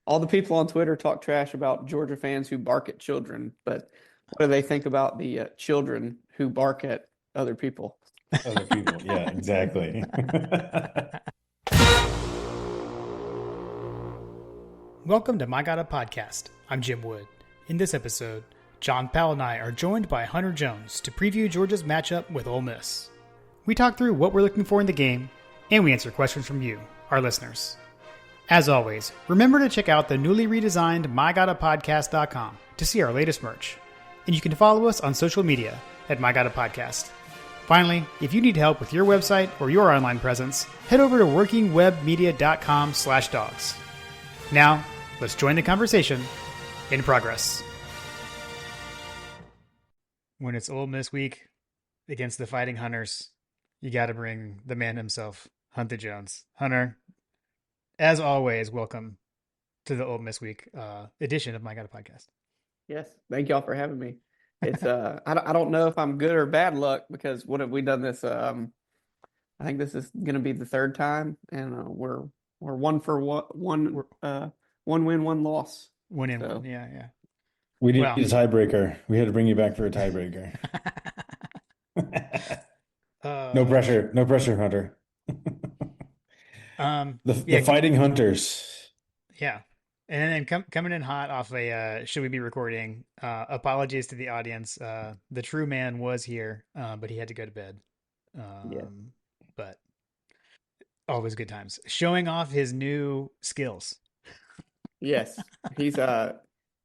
All the people on Twitter talk trash about Georgia fans who bark at children, but what do they think about the children who bark at other people? Other people. Yeah, exactly. Welcome to My God a Podcast. I'm Jim Wood. In this episode, John Powell and I are joined by Hunter Jones to preview Georgia's matchup with Ole Miss. We talk through what we're looking for in the game, and we answer questions from you, our listeners. As always, remember to check out the newly redesigned MyGottaPodcast.com to see our latest merch. And you can follow us on social media at MyGottaPodcast. Finally, if you need help with your website or your online presence, head over to workingwebmedia.com/dogs. Now, let's join the conversation in progress. When it's Ole Miss week against the Fighting Hunters, you got to bring the man himself, Hunter Jones. Hunter, as always, welcome to the Ole Miss week edition of My God a Podcast. Yes, thank y'all for having me. It's I don't know if I'm good or bad luck because what have we done this? I think this is going to be the third time, and we're one for one win, one loss. One in So one, yeah. We need Well, a tiebreaker. We had to bring you back for a tiebreaker. No pressure. No pressure, Hunter. The yeah, Fighting Hunters. yeah. And then coming in hot off a should we be recording? Apologies to the audience. The true man was here, but he had to go to bed. yeah, But always good times. Showing off his new skills. yes, he's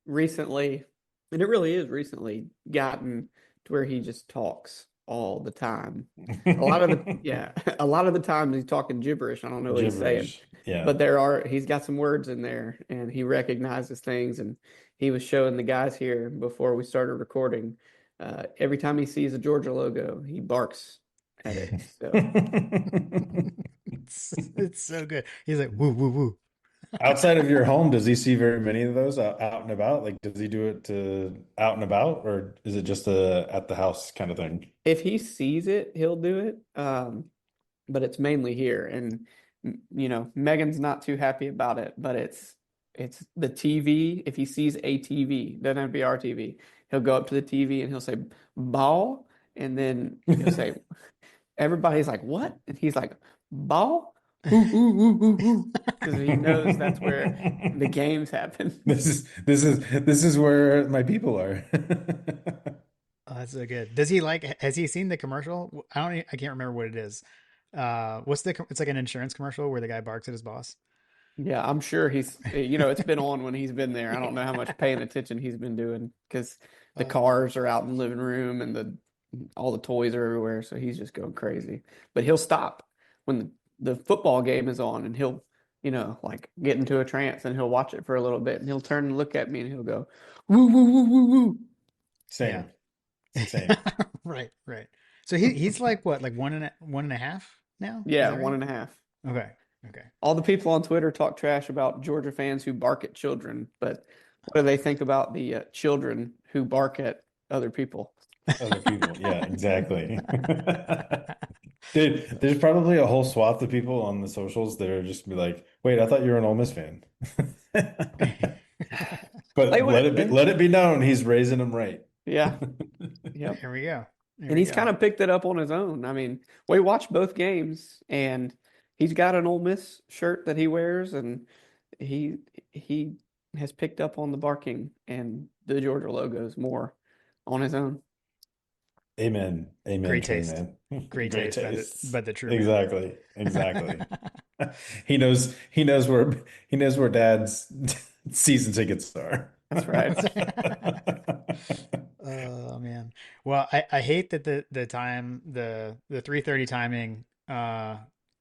recently, and it really is recently gotten to where he just talks all the time. A lot of the yeah, a lot of the times he's talking gibberish. I don't know what he's saying. Gibberish. Yeah. But he's got some words in there and he recognizes things. And he was showing the guys here before we started recording. Every time he sees a Georgia logo, he barks at it. So It's so good. He's like woo woo woo. Outside of your home, does he see very many of those out and about? Like, does he do it out and about, or is it just a at the house kind of thing? if he sees it, he'll do it. But it's mainly here. And Megan's not too happy about it, but it's the TV. If he sees a TV, doesn't have to be our TV, he'll go up to the TV and he'll say ball, and then he'll say everybody's like, what? And he's like, ball? Ooh, ooh, ooh, ooh, ooh. Because he knows that's where the games happen. This is where my people are. Oh, that's so good. Has he seen the commercial? I can't remember what it is. It's like an insurance commercial where the guy barks at his boss. Yeah, I'm sure it's been on when he's been there. I don't know how much paying attention he's been doing because the Uh, cars are out in the living room and all the toys are everywhere. So he's just going crazy. But he'll stop when the football game is on and he'll, like get into a trance and he'll watch it for a little bit and he'll turn and look at me and he'll go, woo, woo, woo, woo, woo. yeah. Same, same. Right. So he's like what, like one and a half now? Is Yeah, that one right? and a half. Okay. All the people on Twitter talk trash about Georgia fans who bark at children, but what do they think about the children who bark at other people? Other people. Yeah, exactly. Dude, there's probably a whole swath of people on the socials that are just be like, wait, I thought you were an Ole Miss fan. They But would have been. let it be known he's raising them right. Yeah. Yep. Here we go. Here And we he's go. kind of picked it up on his own. I mean, we watched both games and he's got an Ole Miss shirt that he wears and he he has picked up on the barking and the Georgia logos more on his own. Amen. Amen, Great true taste. man. Great Great taste, taste. but the true man. Exactly. Exactly. He knows where dad's season tickets are. That's right. Oh man. Well, I hate that the 3:30 timing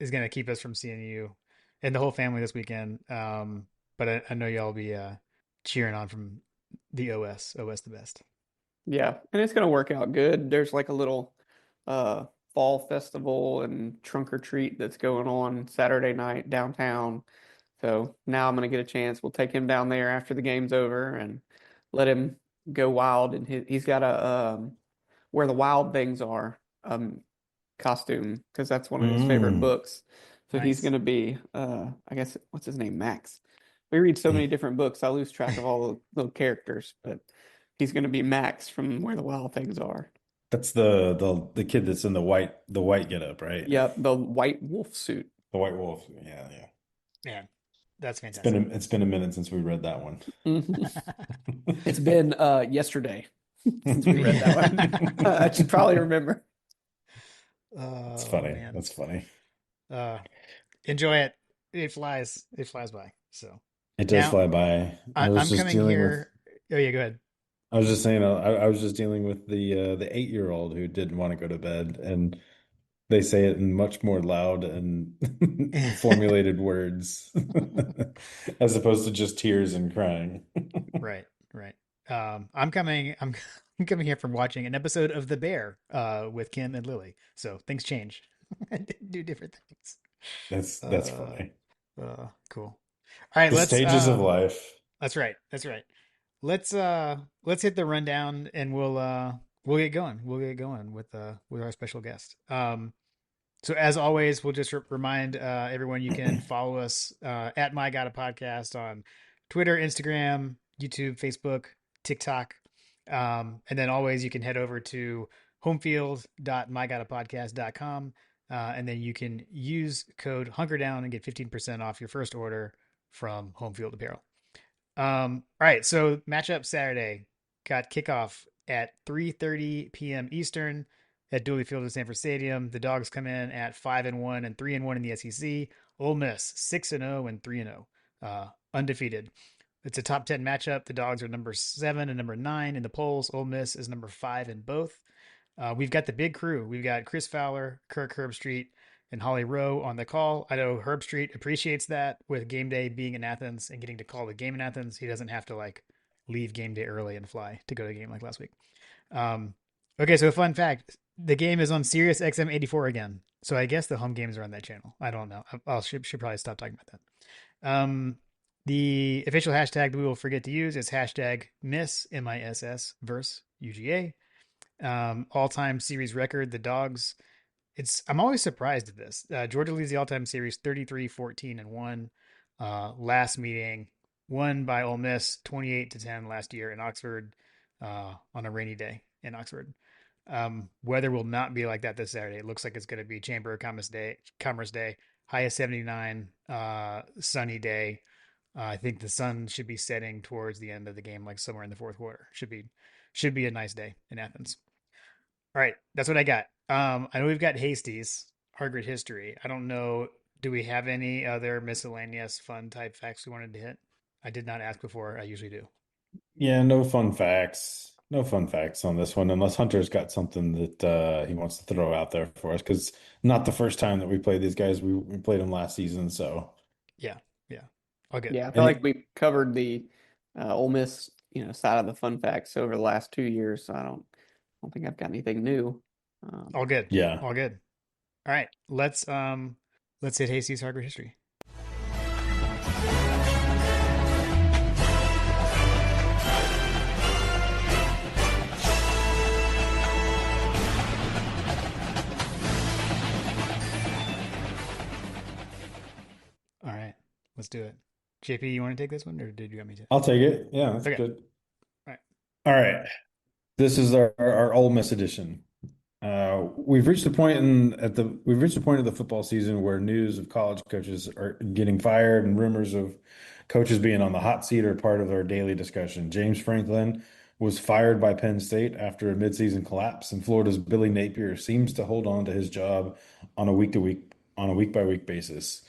is gonna keep us from seeing you and the whole family this weekend. But I know y'all be cheering on from the OS the best. Yeah, and it's gonna work out good. There's like a little fall festival and trunk or treat that's going on Saturday night downtown. So now I'm gonna get a chance. We'll take him down there after the game's over and let him go wild. And he's got a where the wild things are costume because that's one of his favorite Mm, books. So he's Nice. gonna be I guess what's his name, Max. We read so many different books, I lose track of all the little characters, but he's going to be Max from Where the Wild Things Are. That's the kid that's in the white getup, right? Yep, the white wolf suit. The white wolf. Yeah, yeah. Yeah, that's It's fantastic. been a minute since we read that one. It's been yesterday since we read that one. I should probably remember. That's Oh funny. man. That's funny. Enjoy it. It flies. It flies by. So It does now fly by. I was I'm just coming dealing with. here. Oh yeah, go ahead. I was just saying. I was just dealing with the 8-year-old who didn't want to go to bed, and they say it in much more loud and formulated words, as opposed to just tears and crying. Right, right. I'm coming. I'm I'm coming here from watching an episode of The Bear with Kim and Lily. So things change. I do different things. That's funny. Cool. All right, The let's stages of life. that's right. That's right. Let's hit the rundown and we'll get going. We'll get going with our special guest. So as always, we'll just remind everyone you can follow us at My Got a Podcast on Twitter, Instagram, YouTube, Facebook, TikTok. And then always you can head over to homefield.mygottapodcast.com. And then you can use code HunkerDown and get 15% off your first order from Home Field Apparel. All right, so matchup Saturday got kickoff at 3:30 p.m. Eastern at Dooley Field at Sanford Stadium. The Dogs come in at 5-1 and 3-1 in the SEC. Ole Miss 6-0 and 3-0, undefeated. It's a top 10 matchup. The Dogs are number 7 and number 9 in the polls. Ole Miss is number 5 in both. We've got the big crew. We've got Chris Fowler, Kirk Herbstreit, and Holly Rowe on the call. I know Herbstreit appreciates that with game day being in Athens and getting to call the game in Athens. He doesn't have to like leave game day early and fly to go to a game like last week. Okay, so a fun fact: the game is on Sirius XM 84 again. So I guess the home games are on that channel. I don't know. I should probably stop talking about that. The official hashtag that we will forget to use is hashtag Miss MISS verse UGA. All-time series record, the Dogs. I'm always surprised at this. Georgia leads the all-time series 33-14-1. Last meeting won by Ole Miss 28-10 last year in Oxford on a rainy day in Oxford. Weather will not be like that this Saturday. It looks like it's going to be Chamber of Commerce Day, high of 79, sunny day. I think the sun should be setting towards the end of the game, like somewhere in the fourth quarter. Should be a nice day in Athens. All right, that's what I got. I know we've got Hasties, Hargrid history. I don't know. Do we have any other miscellaneous fun type facts we wanted to hit? I did not ask before. I usually do. Yeah, no fun facts. No fun facts on this one, unless Hunter's got something that he wants to throw out there for us. Because not the first time that we played these guys. We played them last season, so Yeah, yeah. All good. Yeah, I feel any like we covered the Ole Miss, side of the fun facts over the last 2 years. So I don't think I've got anything new. All good. yeah. All good. All right. Let's hit Hasties Hargrid history. All right. Let's do it. JP, you want to take this one or did you want me to? I'll take it. Yeah, that's Okay. good. All right. All right. This is our Ole Miss edition. We've reached the point of the football season where news of college coaches are getting fired and rumors of coaches being on the hot seat are part of our daily discussion. James Franklin was fired by Penn State after a midseason collapse, and Florida's Billy Napier seems to hold on to his job on a week by week basis.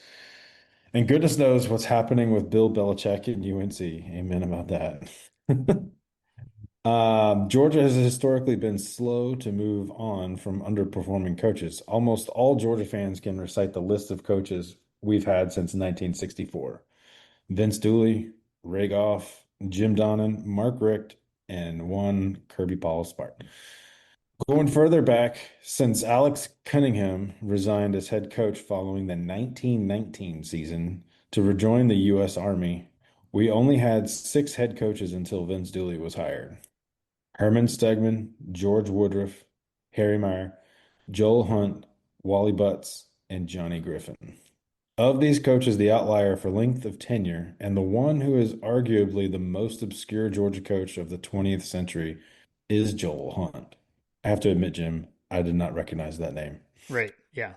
And goodness knows what's happening with Bill Belichick and UNC. Amen about that. Georgia has historically been slow to move on from underperforming coaches. Almost all Georgia fans can recite the list of coaches we've had since 1964. Vince Dooley, Ray Goff, Jim Donnan, Mark Richt, and one Kirby Paul Spartan. Going further back, since Alex Cunningham resigned as head coach following the 1919 season to rejoin the U.S. Army, we only had 6 head coaches until Vince Dooley was hired. Herman Stegman, George Woodruff, Harry Meyer, Joel Hunt, Wally Butts, and Johnny Griffin. Of these coaches, the outlier for length of tenure and the one who is arguably the most obscure Georgia coach of the 20th century is Joel Hunt. I have to admit, Jim, I did not recognize that name. Right. Yeah.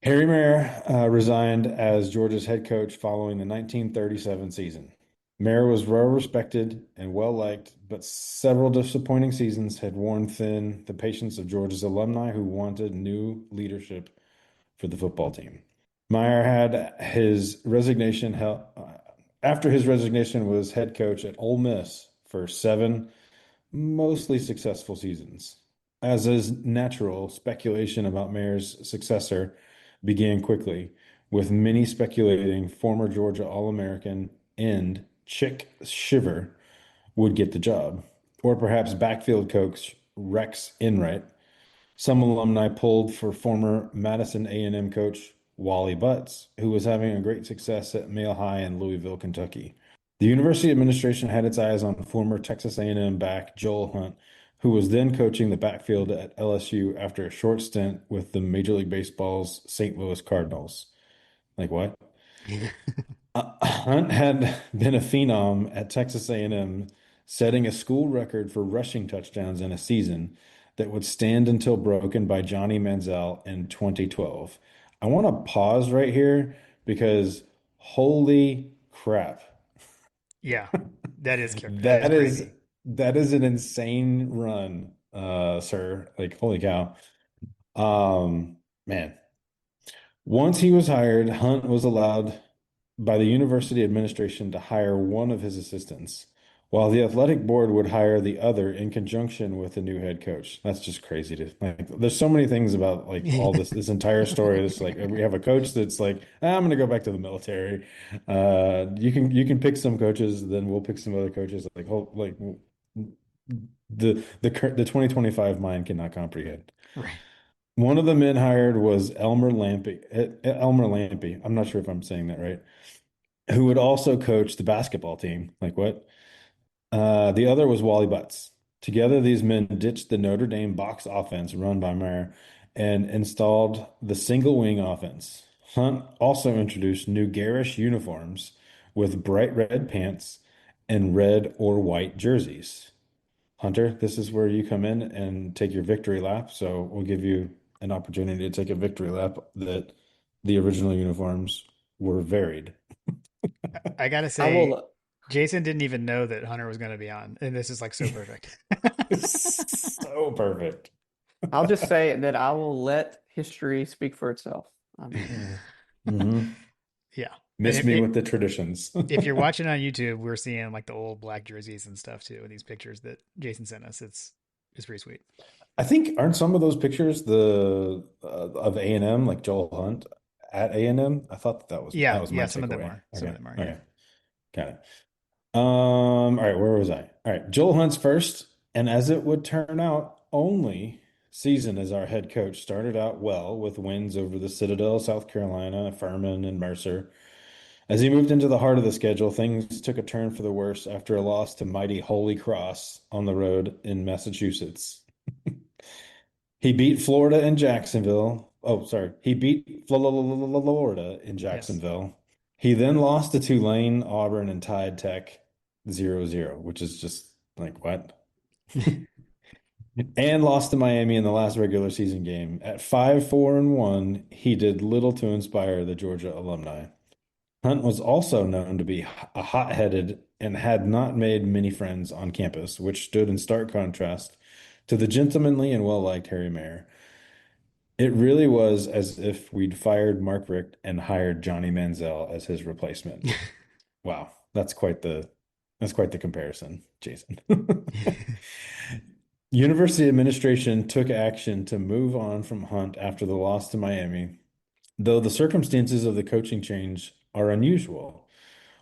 Harry Mayer resigned as Georgia's head coach following the 1937 season. Mayer was well respected and well liked, but several disappointing seasons had worn thin the patience of Georgia's alumni who wanted new leadership for the football team. Meyer had his resignation after his resignation was head coach at Ole Miss for 7 mostly successful seasons. As is natural, speculation about Mayer's successor began quickly, with many speculating former Georgia All-American end Chick Shiver would get the job, or perhaps backfield coach Rex Enright. Some alumni pulled for former Madison A&M coach Wally Butts, who was having a great success at Mile High in Louisville, Kentucky. The university administration had its eyes on former Texas A&M back Joel Hunt, who was then coaching the backfield at LSU after a short stint with the Major League Baseball's St. Louis Cardinals. Like what? Hunt had been a phenom at Texas A&M, setting a school record for rushing touchdowns in a season that would stand until broken by Johnny Manziel in 2012. I want to pause right here because holy crap. Yeah. That is That is crazy. that is an insane run, sir. Like holy cow. Man. Once he was hired, Hunt was allowed by the university administration to hire one of his assistants, while the athletic board would hire the other in conjunction with the new head coach. That's just crazy to like. There's so many things about like all this entire story. It's like we have a coach that's like, I'm going to go back to the military. You can pick some coaches, then we'll pick some other coaches. Like like the 2025 mind cannot comprehend. Right. One of the men hired was Elmer Lampy. Elmer Lampy. I'm not sure if I'm saying that right, who would also coach the basketball team. Like what? The other was Wally Butts. Together, these men ditched the Notre Dame box offense run by Meyer and installed the single wing offense. Hunt also introduced new garish uniforms with bright red pants and red or white jerseys. Hunter, this is where you come in and take your victory lap. So we'll give you an opportunity to take a victory lap that the original uniforms were varied. I gotta I say, will. Jason didn't even know that Hunter was going to be on, and this is like so perfect. So perfect. I'll just say that I will let history speak for itself. I mean, Hmm. Yeah, and Miss me with the traditions. if you're watching on YouTube, we're seeing like the old black jerseys and stuff too, and these pictures that Jason sent us. It's pretty sweet. I think aren't some of those pictures the of A&M like Joel Hunt at A&M? I thought that Yeah, was yeah. my Some of them takeaway. are. Some of Okay. them are. Yeah. Okay. Got it. All right, where was I? All right, Joel Hunt's first, and as it would turn out, only season as our head coach started out well with wins over the Citadel, South Carolina, Furman, and Mercer. As he moved into the heart of the schedule, things took a turn for the worse after a loss to mighty Holy Cross on the road in Massachusetts. He beat Florida in Jacksonville. Oh, sorry. He beat Florida in Yes. Jacksonville. He then lost to Tulane, Auburn, and tied Tech 0-0, which is just like what? And lost to Miami in the last regular season game. At 5-4-1, he did little to inspire the Georgia alumni. Hunt was also known to be a hot-headed and had not made many friends on campus, which stood in stark contrast to the gentlemanly and well-liked Harry Mayer. It really was as if we'd fired Mark Richt and hired Johnny Manziel as his replacement. Wow, that's quite the comparison, Jason. University administration took action to move on from Hunt after the loss to Miami, though the circumstances of the coaching change are unusual.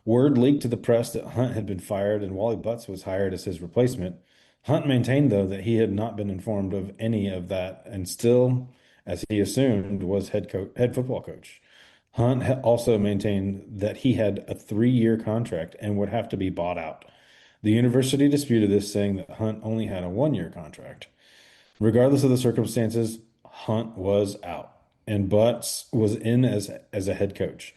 Word leaked to the press that Hunt had been fired and Wally Butts was hired as his replacement. Hunt maintained, though, that he had not been informed of any of that and still, as he assumed, was head football coach. Hunt also maintained that he had a 3-year contract and would have to be bought out. The university disputed this, saying that Hunt only had a 1-year contract. Regardless of the circumstances, Hunt was out. and Butts was in as a head coach,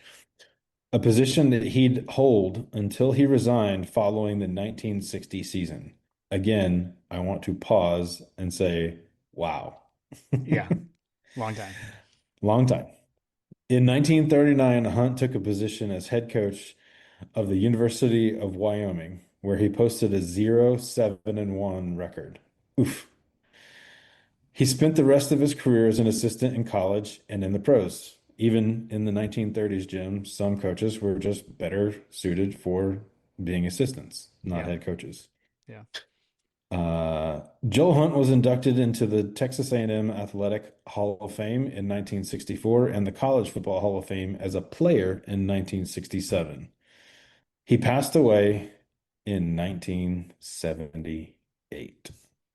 a position that he'd hold until he resigned following the 1960 season. Again, I want to pause and say, wow. Yeah, long time. Long time. In 1939, Hunt took a position as head coach of the University of Wyoming, where he posted a 0-7-1 record. Oof. He spent the rest of his career as an assistant in college and in the pros. Even in the 1930s, Jim, some coaches were just better suited for being assistants, not Yeah, head coaches. yeah, Joel Hunt was inducted into the Texas A&M Athletic Hall of Fame in 1964 and the College Football Hall of Fame as a player in 1967. He passed away in 1978.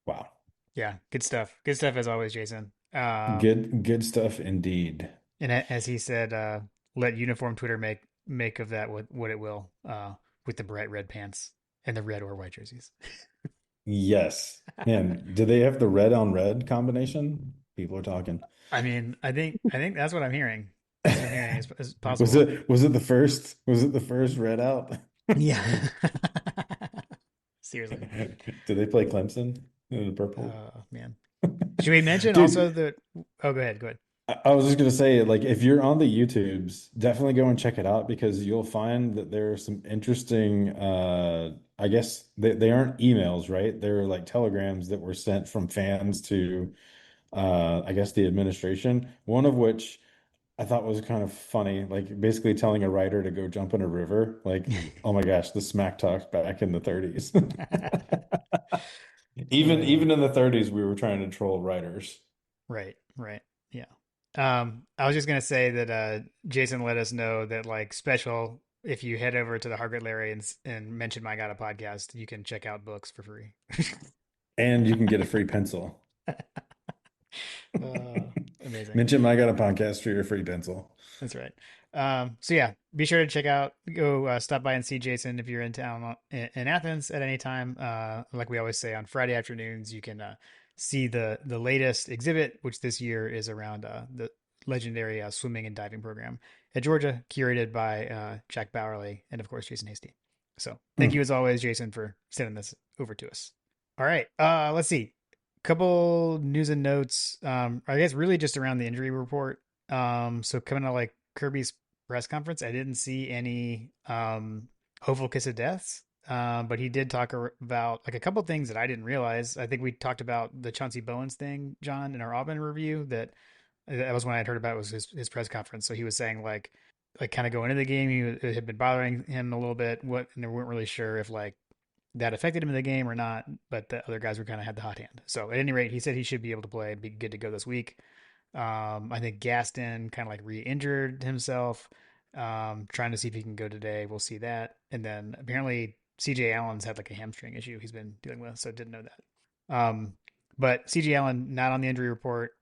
Wow. yeah. Good stuff. Good stuff as always, Jason. Good stuff indeed. And as he said, let uniform Twitter make of that what it will, with the bright red pants and the red or white jerseys. Yes. Man, do they have the red on red combination? People are talking. I mean, I think that's what I'm hearing. That's what I'm hearing is Was possible. it the first red out? Yeah. Seriously. Did they play Clemson in the purple? Oh man. Should we mention also Dude, that? Oh, go ahead. Go ahead. I was just gonna say, like, if you're on the YouTubes, definitely go and check it out because you'll find that there are some interesting I guess they aren't emails, right? They're like telegrams that were sent from fans to I guess the administration. One of which I thought was kind of funny, like basically telling a writer to go jump in a river. Like, oh my gosh, the smack talk back in the 30s. Uh, Even in the 30s, we were trying to troll writers. right. Right. Yeah. I was just gonna say that Jason let us know that like special if you head over to the Hargrett Larry and mention My God a podcast, you can check out books for free. And you can get a free pencil. uh, Amazing. Mention I got a podcast for your free pencil. That's right. So yeah, be sure to check out, go stop by and see Jason if you're in town in Athens at any time. Like we always say on Friday afternoons, you can see the latest exhibit, which this year is around the legendary swimming and diving program at Georgia, curated by Jack Bowerly and of course Jason Hasty. So thank you Mm. as always, Jason, for sending this over to us. All right, let's see. Couple news and notes. I guess really just around the injury report. So coming out like Kirby's press conference, I didn't see any hopeful kiss of deaths. But he did talk about like a couple things that I didn't realize. I think we talked about the Chauncey Bowens thing, John, in our Auburn review. That was when I had heard about it was his press conference. So he was saying like kind of going into the game, it had been bothering him a little bit. And they weren't really sure if like that affected him in the game or not. But the other guys were kind of had the hot hand. So at any rate, he said he should be able to play and be good to go this week. I think Gaston kind of like re-injured himself, trying to see if he can go today. We'll see that. And then apparently CJ Allen's had like a hamstring issue he's been dealing with, so didn't know that. But CJ Allen not on the injury report.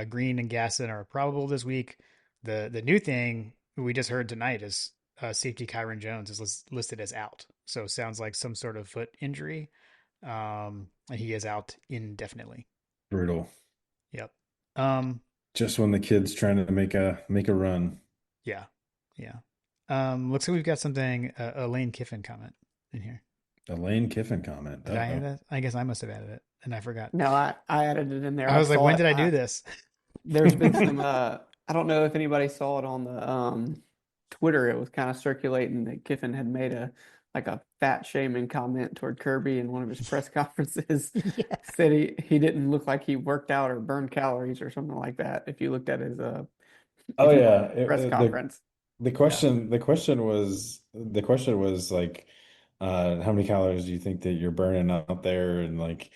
Green and Gaston are probable this week. The new thing we just heard tonight is safety Kyron Jones is listed as out. So sounds like some sort of foot injury. And he is out indefinitely. Brutal. Yep. Um, Just when the kid's trying to make a run. Yeah. Yeah. Looks like we've got something, a Lane Kiffin comment in here. A Lane Kiffin comment. Did I add Uh-oh. that? I guess I must have added it and I forgot. No, I added it in there. I I was like, saw when it. did I do this? There's been some I don't know if anybody saw it on the Twitter. It was kind of circulating that Kiffin had made a fat shaming comment toward Kirby in one of his press conferences. Yeah. Said he didn't look like he worked out or burned calories or something like that. If you looked at his Oh if you looked yeah. at his press conference. Yeah. The question was like how many calories do you think that you're burning out there? And like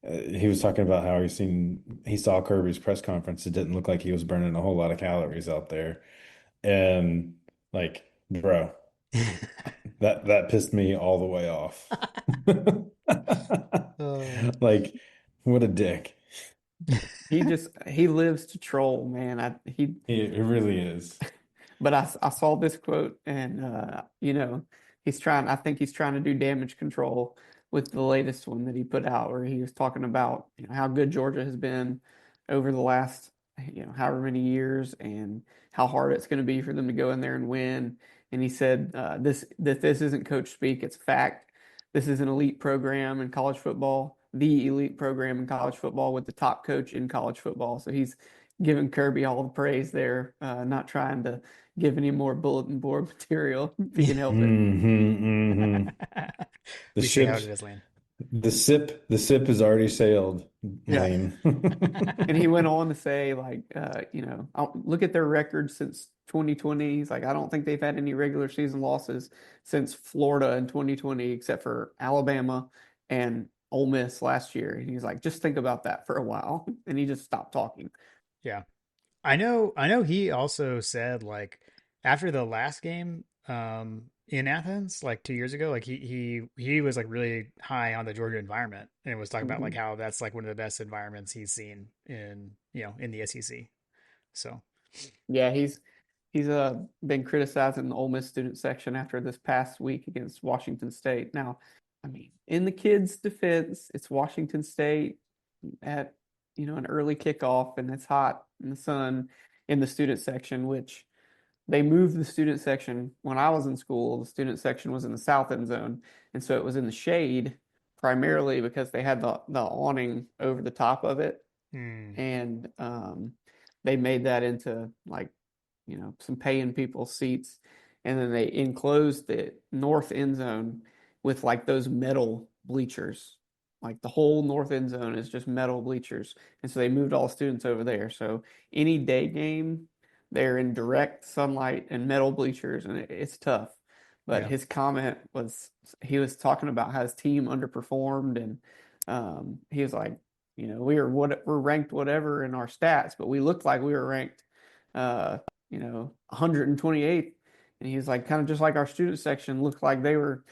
he was talking about how he saw Kirby's press conference. It didn't look like he was burning a whole lot of calories out there. And like, bro, that pissed me all the way off. Oh. Like, what a dick. He lives to troll, man. It really is. But I saw this quote and I think he's trying to do damage control with the latest one that he put out where he was talking about how good Georgia has been over the last however many years, and how hard it's going to be for them to go in there and win. And he said this isn't coach speak; it's fact. This is an elite program in college football, the elite program in college football with the top coach in college football. So he's giving Kirby all the praise there, not trying to give any more bulletin board material if he can help it. Hmm. The We see how ship, it is, Lane. the ship has already sailed, Yeah. Lane. And he went on to say, like, I'll look at their record since 2020. He's like, I don't think they've had any regular season losses since Florida in 2020, except for Alabama and Ole Miss last year. And he's like, just think about that for a while. And he just stopped talking. Yeah. I know he also said like after the last game in Athens like 2 years ago, like he was like really high on the Georgia environment and was talking about like Mhm. how that's like one of the best environments he's seen in, in the SEC. So, Yeah, he's been criticizing the Ole Miss student section after this past week against Washington State. Now, I mean, in the kids' defense, it's Washington State at an early kickoff, and it's hot in the sun in the student section, which they moved the student section when I was in school. The student section was in the south end zone, and so it was in the shade primarily because they had the awning over the top of it, mm, and they made that into like some paying people seats, and then they enclosed the north end zone with like those metal bleachers. Like the whole north end zone is just metal bleachers, and so they moved all students over there. So any day game, they're in direct sunlight and metal bleachers, and it's tough. But yeah. his comment was he was talking about how his team underperformed, and he was like, we're ranked whatever in our stats, but we looked like we were ranked 128th. And he's like, kind of just like our student section looked like they were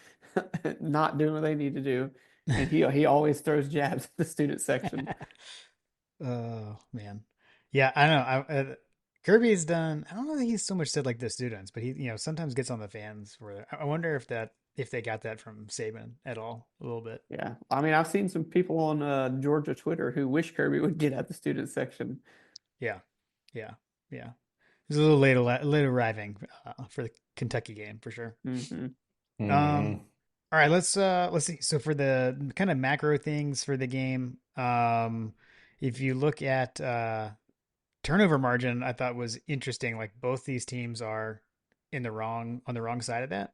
not doing what they need to do. And he always throws jabs at the student section. Oh man, yeah. I don't know. Kirby's done. I don't know that he's so much said like the students, but he sometimes gets on the fans. Where I wonder if they got that from Saban at all a little bit. Yeah. I mean, I've seen some people on Georgia Twitter who wish Kirby would get at the student section. Yeah, yeah, yeah. It was a little late arriving for the Kentucky game for sure. Hmm. Um, all right, let's see. So for the kind of macro things for the game, if you look at turnover margin, I thought was interesting. Like both these teams are on the wrong side of that.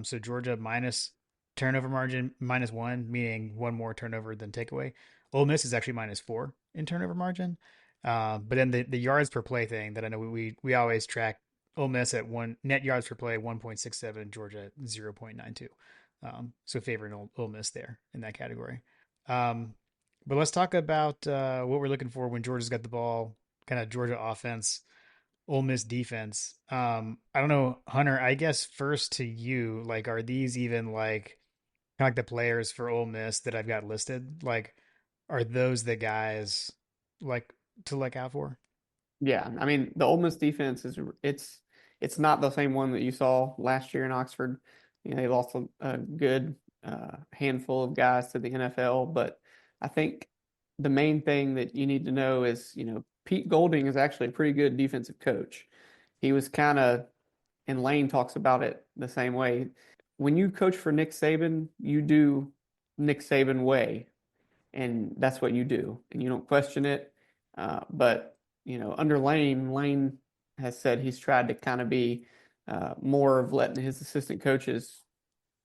So Georgia minus turnover margin -1, meaning one more turnover than takeaway. Ole Miss is actually -4 in turnover margin. But then the yards per play thing that I know we always track Ole Miss at one net yards per play 1.67, Georgia at 0.92. So favoring Ole Miss there in that category. But let's talk about what we're looking for when Georgia's got the ball, kind of Georgia offense, Ole Miss defense. I don't know, Hunter, I guess first to you, like, are these even like kind of like the players for Ole Miss that I've got listed? Like, are those the guys like to look out for? Yeah, I mean the Ole Miss defense it's not the same one that you saw last year in Oxford. They lost a good handful of guys to the NFL, but I think the main thing that you need to know is Pete Golding is actually a pretty good defensive coach. He was kind of, and Lane talks about it the same way. When you coach for Nick Saban, you do Nick Saban way, and that's what you do, and you don't question it. But under Lane has said he's tried to kind of be more of letting his assistant coaches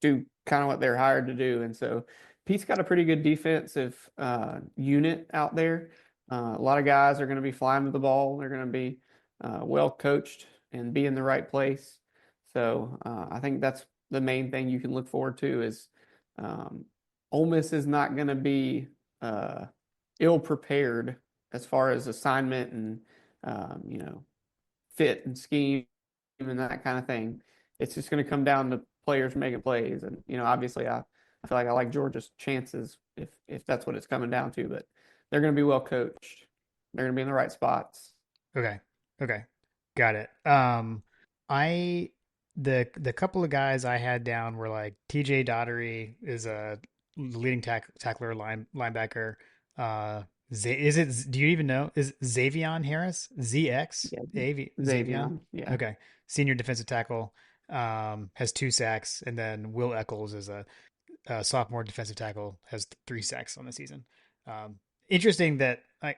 do kind of what they're hired to do, and so Pete's got a pretty good defensive unit out there. A lot of guys are going to be flying to the ball. They're going to be well coached and be in the right place. So I think that's the main thing you can look forward to is um, Ole Miss is not going to be uh, ill prepared as far as assignment and fit and scheme and that kind of thing. It's just going to come down to players making plays, and obviously, I feel like I like Georgia's chances if that's what it's coming down to, but they're going to be well coached. They're going to be in the right spots. Okay. Okay. Got it. I the couple of guys I had down were like TJ Daugherty is a leading tackler linebacker. Is it? Do you even know? Is Xavion Harris ZX Yeah, Xavion? Xavier. Yeah. Okay, senior defensive tackle, has 2 sacks, and then Will Eccles is a sophomore defensive tackle, has 3 sacks on the season. Interesting that I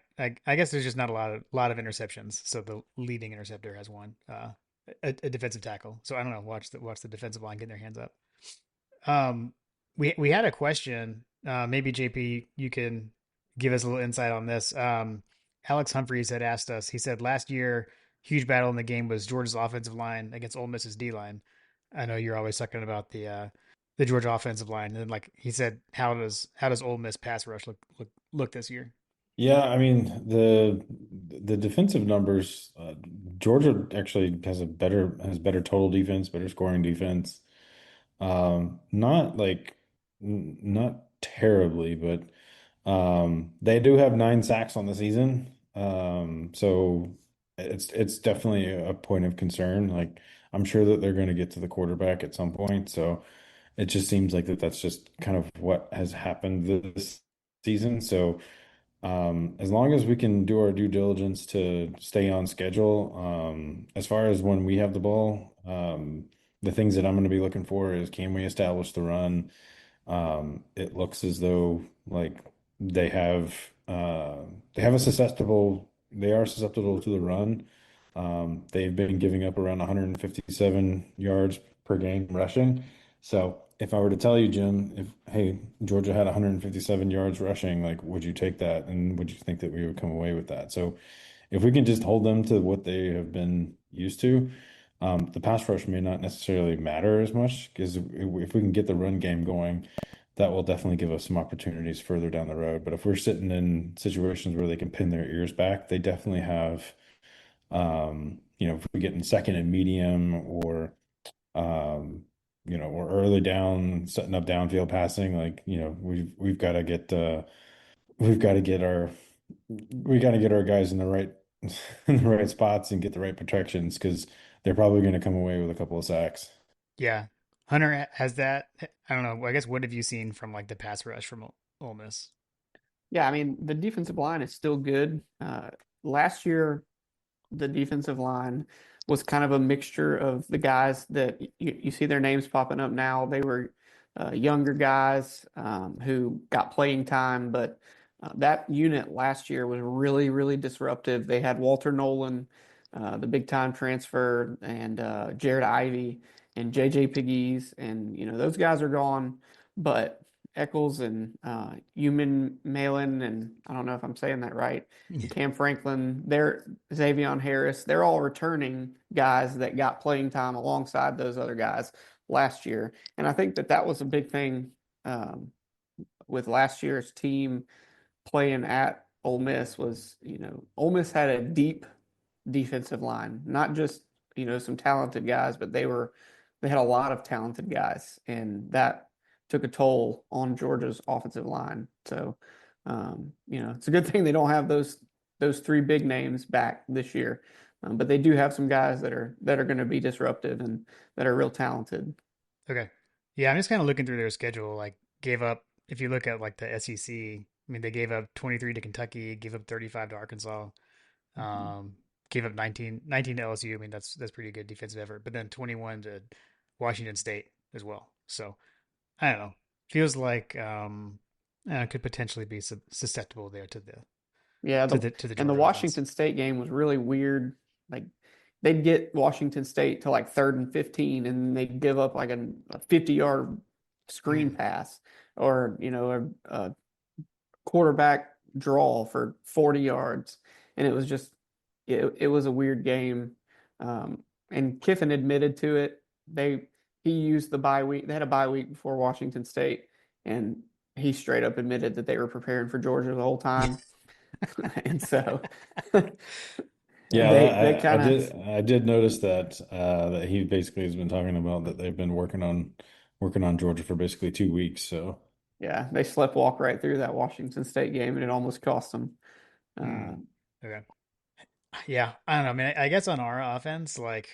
guess there's just not a lot of interceptions, so the leading interceptor has one, a defensive tackle. So I don't know. Watch the defensive line getting their hands up. Um, we had a question. Maybe JP, you can give us a little insight on this. Alex Humphreys had asked us. He said last year, huge battle in the game was Georgia's offensive line against Ole Miss's D line. I know you're always talking about the Georgia offensive line, and then, like he said, how does Ole Miss pass rush look this year? Yeah, I mean the defensive numbers. Georgia actually has better total defense, better scoring defense. Not like not terribly, but they do have 9 sacks on the season. So it's definitely a point of concern. Like I'm sure that they're going to get to the quarterback at some point. So it just seems like that's just kind of what has happened this season. So as long as we can do our due diligence to stay on schedule, as far as when we have the ball, the things that I'm going to be looking for is can we establish the run? It looks as though like they have uh, they have a susceptible they are susceptible to the run. They've been giving up around 157 yards per game rushing. So if I were to tell you, Jim, if hey, Georgia had 157 yards rushing, like would you take that and would you think that we would come away with that? So if we can just hold them to what they have been used to, the pass rush may not necessarily matter as much because if we can get the run game going, that will definitely give us some opportunities further down the road. But if we're sitting in situations where they can pin their ears back, they definitely have, if we get in second and medium um, or early down, setting up downfield passing, like, we've got to we've got to get our, we got to get our guys in the right, in the right spots and get the right protections because they're probably going to come away with a couple of sacks. Yeah, Hunter has that. I don't know. I guess what have you seen from like the pass rush from Ole Miss? Yeah, I mean, the defensive line is still good. Last year, the defensive line was kind of a mixture of the guys that you see their names popping up now. They were younger guys who got playing time, but that unit last year was really, really disruptive. They had Walter Nolan, the big time transfer, and Jared Ivey and JJ Piggies, and those guys are gone, but Eccles and Human Malin, and I don't know if I'm saying that right, and Cam Franklin, they're Xavion Harris, they're all returning guys that got playing time alongside those other guys last year. And I think that was a big thing um, with last year's team playing at Ole Miss was, Ole Miss had a deep defensive line, not just, some talented guys, but they had a lot of talented guys, and that took a toll on Georgia's offensive line. So, it's a good thing they don't have those three big names back this year. But they do have some guys that are going to be disruptive and that are real talented. Okay. Yeah, I'm just kind of looking through their schedule. Like, gave up, if you look at like the SEC, I mean, they gave up 23 to Kentucky, gave up 35 to Arkansas, Mhm. um, gave up 19 to LSU. I mean, that's pretty good defensive effort. But then 21 to Washington State as well. So I don't know. Feels like could potentially be susceptible there to the Yeah, to the to the and the Georgia offense. Washington State game was really weird. Like they'd get Washington State to like third and 15, and they'd give up like a 50-yard screen Mm. pass or a quarterback draw for 40 yards, and it was a weird game. And Kiffin admitted to it. He used the bye week. They had a bye week before Washington State, and he straight up admitted that they were preparing for Georgia the whole time. And so Yeah, they kind of I did notice that that he basically has been talking about that they've been working on Georgia for basically 2 weeks. So yeah, they sleptwalk right through that Washington State game, and it almost cost them. Mm. Uh, Okay. Yeah, I don't know. I mean, I guess on our offense, like,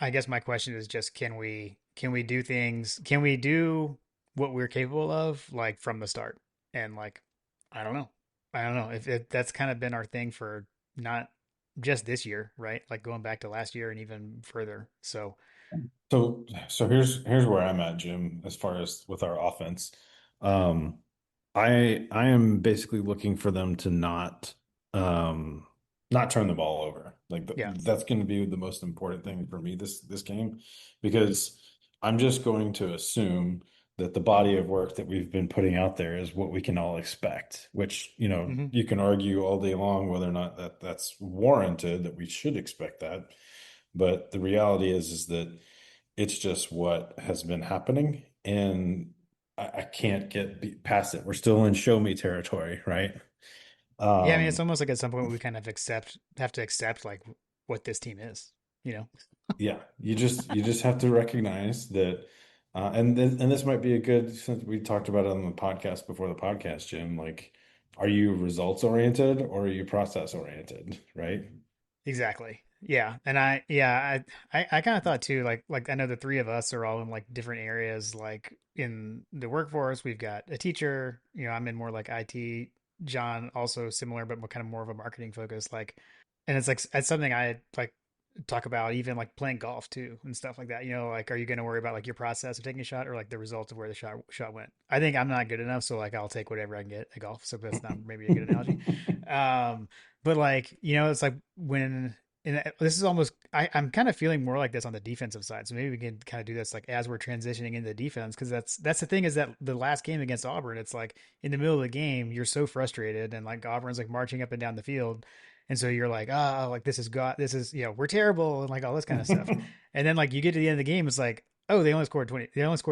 I guess my question is just can we do things? Can we do what we're capable of, like from the start? And like, I don't know. I don't know if that's kind of been our thing for not just this year, right? Like going back to last year and even further. So So here's where I'm at, Jim, as far as with our offense. Um, I am basically looking for them to um not turn the ball over. Like yeah. that's going to be the most important thing for me this game, because I'm just going to assume that the body of work that we've been putting out there is what we can all expect, which, Hmm. you can argue all day long whether or not that's warranted, that we should expect that. But the reality is that it's just what has been happening, and I can't past it. We're still in show me territory, right? Yeah, I mean, it's Um, almost like at some point we kind of have to accept like what this team is, you know? yeah, you just have to recognize that, and this might be a good, since we talked about it on the podcast before the podcast, Jim. Like, are you results oriented or are you process oriented, right? Exactly. Yeah. And I kind of thought too, like I know the three of us are all in like different areas, like in the workforce, we've got a teacher, I'm in more like IT, John also similar, but more kind of more of a marketing focus, like, and it's like, it's something I like talk about even like playing golf too and stuff like that, like, are you going to worry about like your process of taking a shot or like the result of where the shot went? I think I'm not good enough. So like, I'll take whatever I can get at golf. So that's not maybe a good analogy. Um, but like, it's like when, and this is almost, I'm kind of feeling more like this on the defensive side. So maybe we can kind of do this like as we're transitioning into defense, because that's the thing is that the last game against Auburn, it's like in the middle of the game, you're so frustrated and like Auburn's like marching up and down the field. And so you're like, like this is, we're terrible and like all this kind of stuff. And then like you get to the end of the game, it's like, oh, they only scored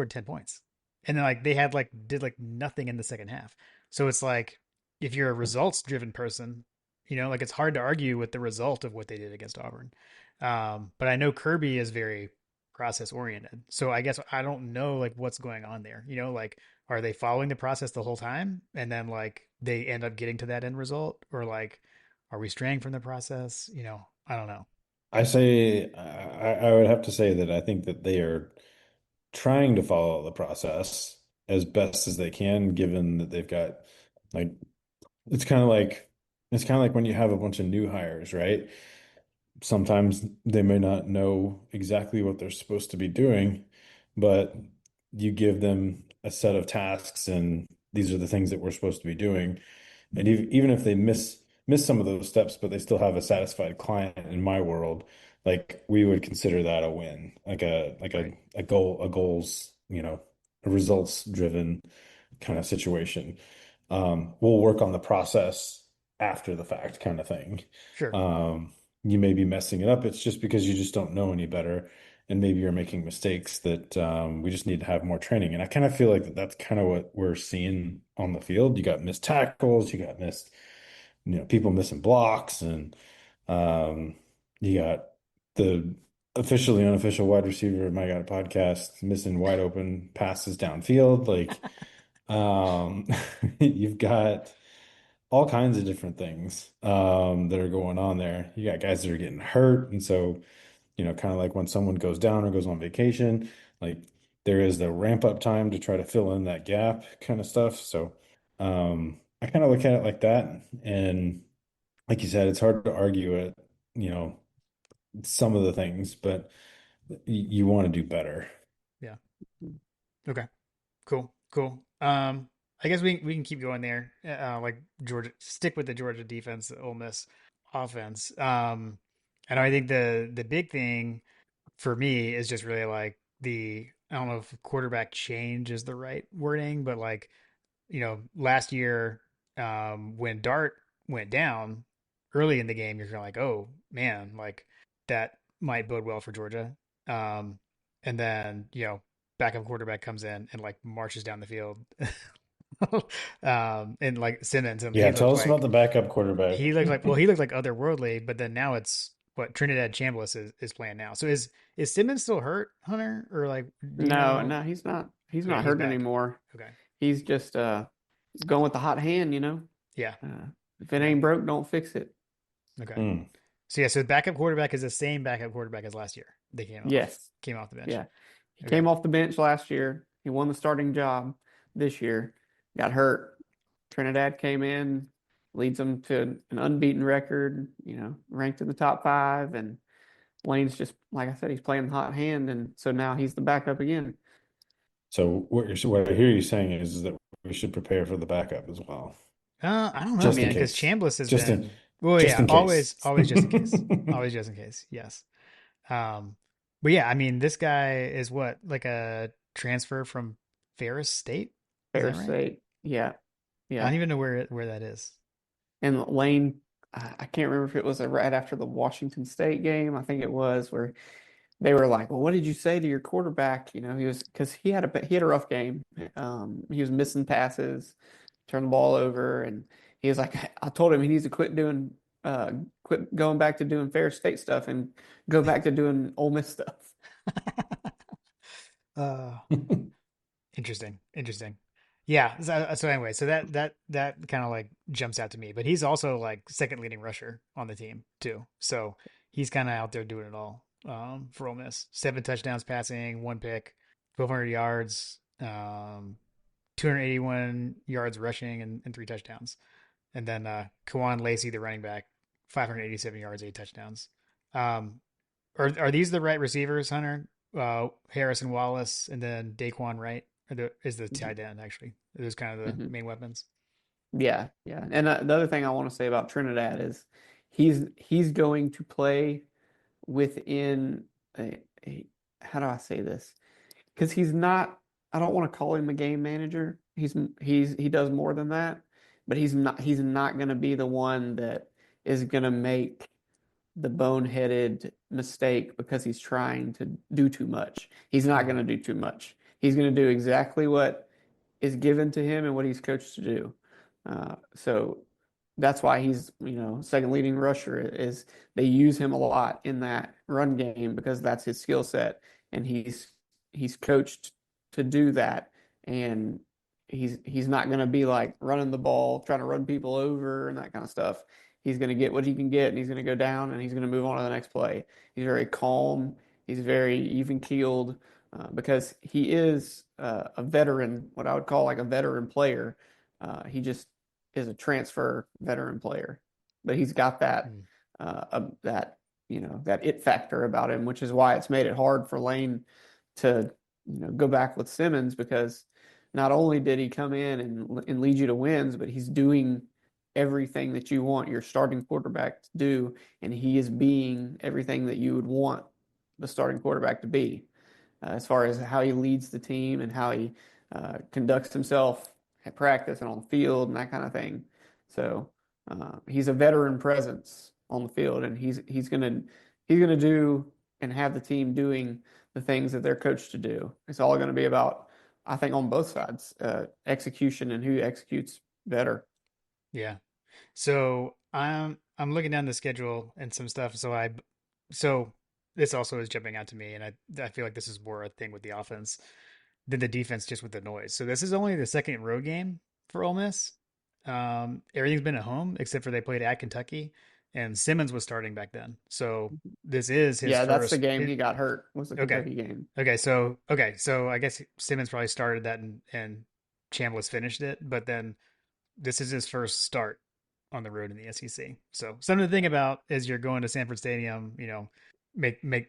10 points. And then like they had like, did like nothing in the second half. So it's like, if you're a results driven person, like it's hard to argue with the result of what they did against Auburn. But I know Kirby is very process oriented. So I guess I don't know like what's going on there. Like are they following the process the whole time and then like they end up getting to that end result, or like are we straying from the process? I don't know. I would have to say that I think that they are trying to follow the process as best as they can, given that they've got, like, it's kind of like it's kind of like when you have a bunch of new hires, right? Sometimes they may not know exactly what they're supposed to be doing, but you give them a set of tasks and these are the things that we're supposed to be doing. And even if they miss some of those steps, but they still have a satisfied client in my world, like we would consider that a win, like Right. a goals, a results driven kind of situation. We'll work on the process after the fact kind of thing. Sure. Um, you may be messing it up. It's just because you just don't know any better. And maybe you're making mistakes that we just need to have more training. And I kind of feel like that's kind of what we're seeing on the field. You got missed tackles, you got missed, people missing blocks, and um, you got the officially unofficial wide receiver of My God podcast missing wide open passes downfield. Like, you've got all kinds of different things that are going on there. You got guys that are getting hurt, and so, kind of like when someone goes down or goes on vacation, like there is the ramp up time to try to fill in that gap kind of stuff. So, I kind of look at it like that, and like you said, it's hard to argue it, you know, some of the things, but you want to do better. Yeah. Okay. Cool. Cool. I guess we can keep going there. Like Georgia, stick with the Georgia defense, Ole Miss offense. And I think the big thing for me is just really like I don't know if quarterback change is the right wording, but like, last year, when Dart went down early in the game, you're kind of like, oh man, like that might bode well for Georgia. Um, and then, backup quarterback comes in and like marches down the field. And like Simmons, and Yeah, tell us about the backup quarterback. he looked like otherworldly, but then now it's what Trinidad Chambliss is playing now. So is Simmons still hurt, Hunter? Or like, do you No, know? no, he's not. He's Okay, not he's hurt back. anymore. Okay. He's just going with the hot hand. Yeah. If it Yeah. ain't broke, don't fix it. Okay. Mm. So yeah, so the backup quarterback is the same backup quarterback as last year. They Yes. came off the bench. Yeah. He Okay. came off the bench last year. He won the starting job this year. Got hurt. Trinidad came in. leads them to an unbeaten record, ranked in the top five. And Lane's just, like I said, he's playing the hot hand. And so now he's the backup again. So what I hear you saying is that we should prepare for the backup as well, I don't know, just in man, because case. Chambliss has Just in been, well, just yeah, in case. always just in case, always just in case. Yes. Um, but yeah, I mean, this guy is what, like a transfer from Ferris State? Is Fair that right? say. Yeah. I don't Yeah. even know where that is. And Lane, I can't remember if it was right after the Washington State game. I think it was where they were like, "Well, what did you say to your quarterback?" He was because he had a rough game. He was missing passes, turned the ball over, and he was like, "I told him he needs to quit going back to doing Fair State stuff and go back to doing Ole Miss stuff." Uh, Interesting, interesting. Yeah. So anyway, so that kind of like jumps out to me. But he's also like second leading rusher on the team too. So he's kind of out there doing it all. For Ole Miss, 7 touchdowns passing, one pick, 1,200 yards, 281 yards rushing, and 3 touchdowns. And then Kawan Lacey, the running back, 587 yards, 8 touchdowns. Um, are these the right receivers, Hunter? Harrison Wallace, and then Daquan Wright is the tight end actually. Those kind of the Mhm. main weapons. Yeah, yeah. And the other thing I want to say about Trinidad is he's going to play within a how do I say this? Because he's not, I don't want to call him a game manager. He does more than that, but he's not going to be the one that is going to make the boneheaded mistake because he's trying to do too much. He's not going Mm, to do too much. He's going to do exactly what is given to him and what he's coached to do. So that's why he's, second leading rusher is they use him a lot in that run game because that's his skill set and he's coached to do that. And he's not going to be like running the ball, trying to run people over and that kind of stuff. He's going to get what he can get and he's going to go down and he's going to move on to the next play. He's very calm. He's very even keeled because he is a veteran, what I would call like a veteran player. He just is a transfer veteran player, but he's got mm, that it factor about him, which is why it's made it hard for Lane to go back with Simmons because not only did he come in and lead you to wins, but he's doing everything that you want your starting quarterback to do, and he is being everything that you would want the starting quarterback to be, as far as how he leads the team and how he conducts himself at practice and on the field and that kind of thing. So he's a veteran presence on the field, and he's gonna do and have the team doing the things that they're coached to do. It's all going to be about, I think, on both sides, execution and who executes better. yeah. So I'm looking down the schedule and some stuff. So this also is jumping out to me, and I feel like this is more a thing with the offense than the defense, just with the noise. So this is only the second road game for Ole Miss. Everything's been at home except for they played at Kentucky, and Simmons was starting back then. So this is his Yeah, that's the first. game he got hurt, was the Okay, Kentucky game. okay. So I guess Simmons probably started that, and Chambliss finished it, but then this is his first start on the road in the SEC. So something to think about as you're going to Sanford Stadium. Make make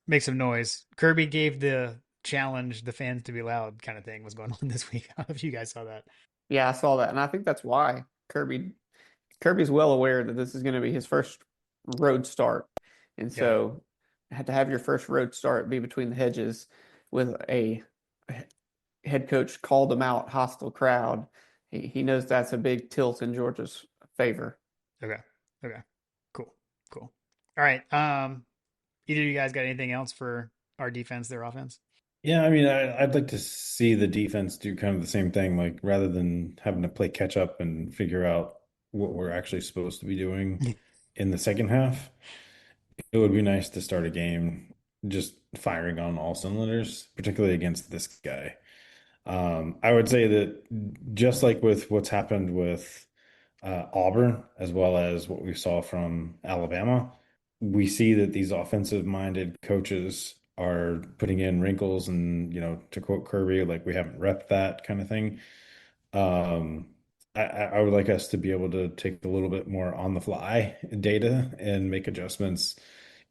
make some noise. Kirby gave the challenge the fans to be loud kind of thing was going on this week. I don't know if you guys saw that. Yeah, I saw that, and I think that's why Kirby's well aware that this is going to be his first road start, and Yeah. so had to have your first road start be between the hedges with a head coach called him out hostile crowd. He knows that's a big tilt in Georgia's favor. Okay. Okay. Cool. Cool. All right. Either of you guys got anything else for our defense, their offense? Yeah, I mean, I'd like to see the defense do kind of the same thing, like rather than having to play catch up and figure out what we're actually supposed to be doing in the second half. It would be nice to start a game just firing on all cylinders, particularly against this guy. I would say that just like with what's happened with Auburn, as well as what we saw from Alabama, we see that these offensive-minded coaches are putting in wrinkles and, to quote Kirby, like we haven't repped that kind of thing. Um, I would like us to be able to take a little bit more on the fly data and make adjustments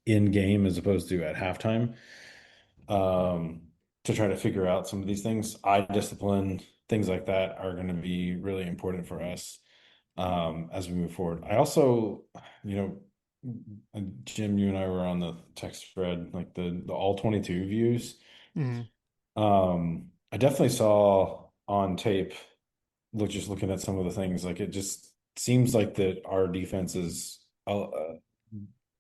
in game as opposed to at halftime, um, to try to figure out some of these things. Eye discipline, things like that are going to be really important for us, as we move forward. I also, you know, Jim, you and I were on the text thread, like the all 22 views. Hmm. I definitely saw on tape, just looking at some of the things, like it just seems like that our defense is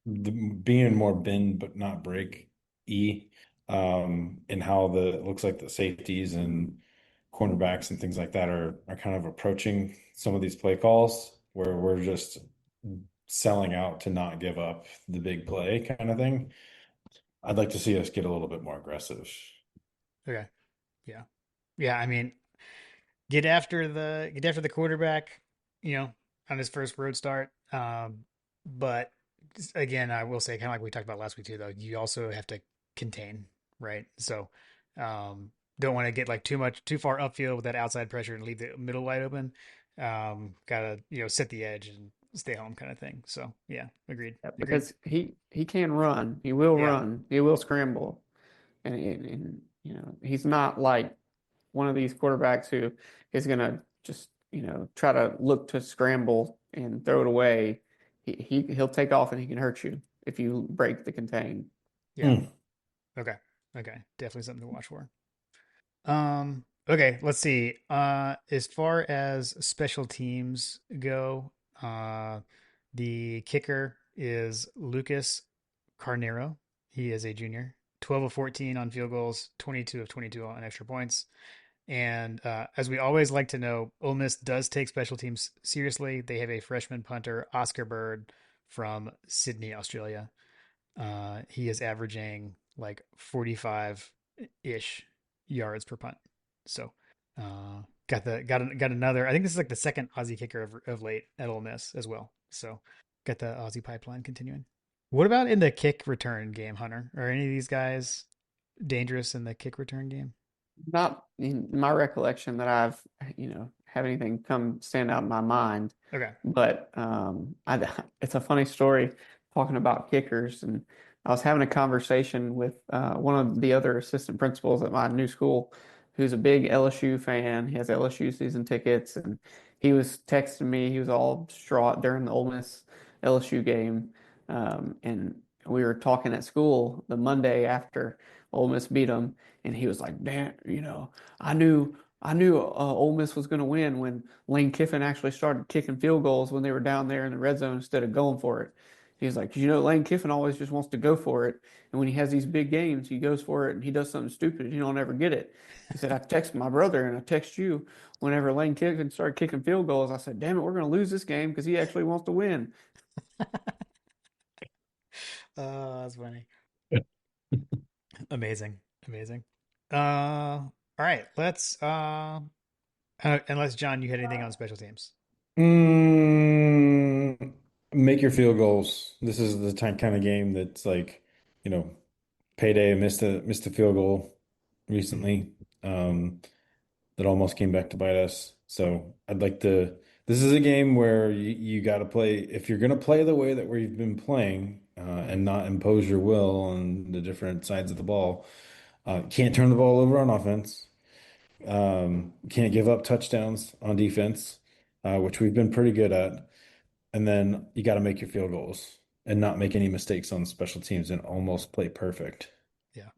being more bend but not break and how it looks like the safeties and cornerbacks and things like that are kind of approaching some of these play calls where we're just selling out to not give up the big play kind of thing. I'd like to see us get a little bit more aggressive. Okay. Yeah. Yeah. I mean, get after the quarterback, you know, on his first road start. But again, I will say, kind of like we talked about last week too, though, you also have to contain, right? So, don't want to get like too far upfield with that outside pressure and leave the middle wide open. Gotta, set the edge and stay home kind of thing. So yeah, agreed. Yeah, Agreed. because he can run, he will Yeah. run, he will scramble, and he's not like one of these quarterbacks who is gonna just try to look to scramble and throw it away. He'll take off and he can hurt you if you break the contain. Yeah. Hmm. Okay. Okay. Definitely something to watch for. Okay, let's see. As far as special teams go, the kicker is Lucas Carnero. He is a junior. 12 of 14 on field goals, 22 of 22 on extra points. And as we always like to know, Ole Miss does take special teams seriously. They have a freshman punter, Oscar Bird, from Sydney, Australia. He is averaging like 45-ish yards per punt. So, got another. I think this is like the second Aussie kicker of late at Ole Miss as well. So, got the Aussie pipeline continuing. What about in the kick return game, Hunter? Are any of these guys dangerous in the kick return game? Not in my recollection that I've have anything come stand out in my mind, Okay. but it's a funny story talking about kickers, and I was having a conversation with one of the other assistant principals at my new school, who's a big LSU fan. He has LSU season tickets, and he was texting me. He was all distraught during the Ole Miss LSU game, and we were talking at school the Monday after Ole Miss beat them. And he was like, "Damn, I knew Ole Miss was going to win when Lane Kiffin actually started kicking field goals when they were down there in the red zone instead of going for it." He was like, Lane Kiffin always just wants to go for it, and when he has these big games, he goes for it and he does something stupid and he don't ever get it." He said, "I text my brother and I text you whenever Lane Kiffin started kicking field goals. I said, damn it, we're going to lose this game because he actually wants to win." Oh, that's funny. Amazing. Amazing. All right. Unless John, you had anything on special teams. Mm, make your field goals. This is the kind of game that's like, you know, payday missed a field goal Mhm. recently. That almost came back to bite us. So I'd like to. This is a game where you got to play if you're going to play the way that we've been playing, and Mhm. not impose your will on the different sides of the ball. Can't turn the ball over on offense. Can't give up touchdowns on defense, which we've been pretty good at. And then you got to make your field goals and not make any mistakes on special teams and almost play perfect. Yeah.